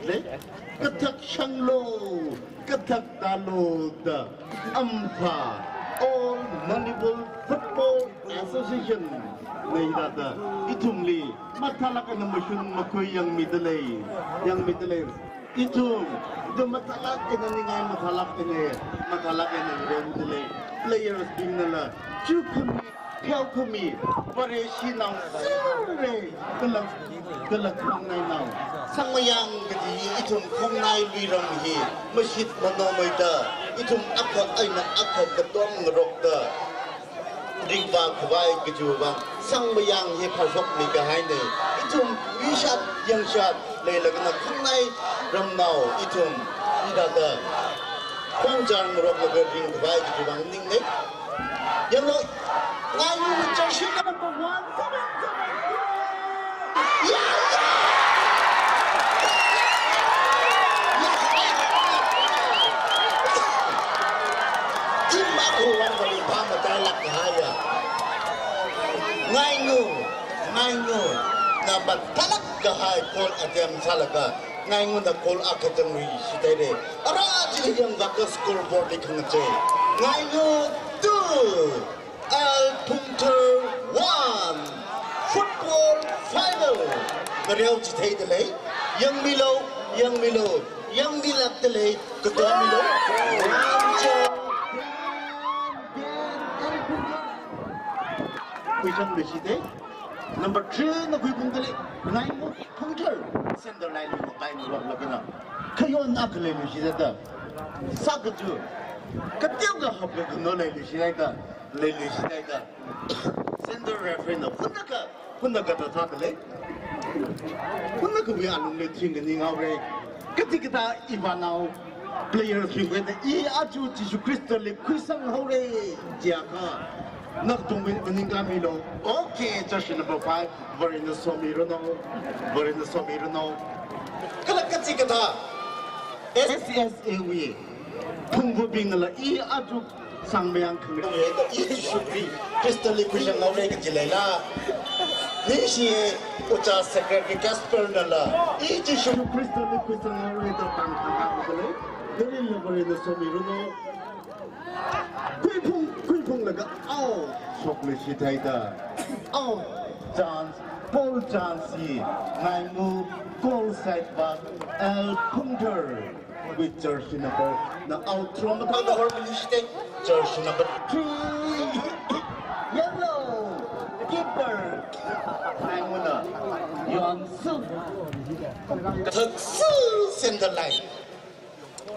katak shanglo, katak dalo da ampa, all Volleyball Football Association na idada itumli matalaka na masyun makoy yang midalay, itum do matalak na ningay matalak na midalay players ding nala chukumi Help me, pareshi now, sir. Galak kong nai now. Sangmayang gadi itum kong nai wirang hi. Masit manomay da. Itum akak ay na akak katong ngerok da. Ringba kubay gajuwang. Sangmayang hi pasok ni kahay ni. Itum wishat yang shat. Laylagan na kong nai ram now. Itum idada. Kong jar ngerok laga ring kubay gajuwang ning nek. Yang lo. Ngayon with jersey number 1. Tim aku orang beri paham terlak bahaya. Ngayon, nabat talak kahai kol atem salaga. Ngayon na kol akademi sitere. Ara jadi yang gak scoreboard di kengce. Ngayon tu. Punter 1 Football Final Ngeriaw jitay delay Yang milak delay Ketua Milo Kuisang beside Number 3 na kuipong delay Ngayon mo Punter Sender line mo kain luwag lagi na Kayo na kalay beside da Sakatu Katiyaw ka hapag nolay beside da Lele Schneider, sender referee na punna ka tatale, punna ka biya alung leting ni ngawre, ketika iba now player singwe na aju Jesu Kristo le kuisang ngawre jaka, nagtungin meningkamilo, okay, just number 5, Varina Somiro no, kalau ketika SSA we, punggubing nala aju Sangmayang kami itu syukri Kristen Liquidation ngawre kejilela ni si uca secretary Casper nala itu syukri Kristen Liquidation ngawre datang tangkap boleh dari lebaran itu semiruno kuipung laga sok lesi taida chance Paul Chancy ngaimu goal side back El Punter with jersey number na outro matalo mistake jersey number 3 yellow keeper ngaimu na yon su taksu center line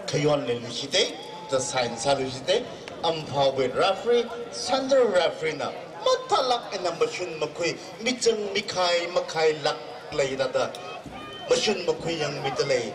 kayon le lisite the sign sa lisite ampa with referee center referee na matalak na masyun makoy mitang makai lak lay dada masyun makoy yang mitalay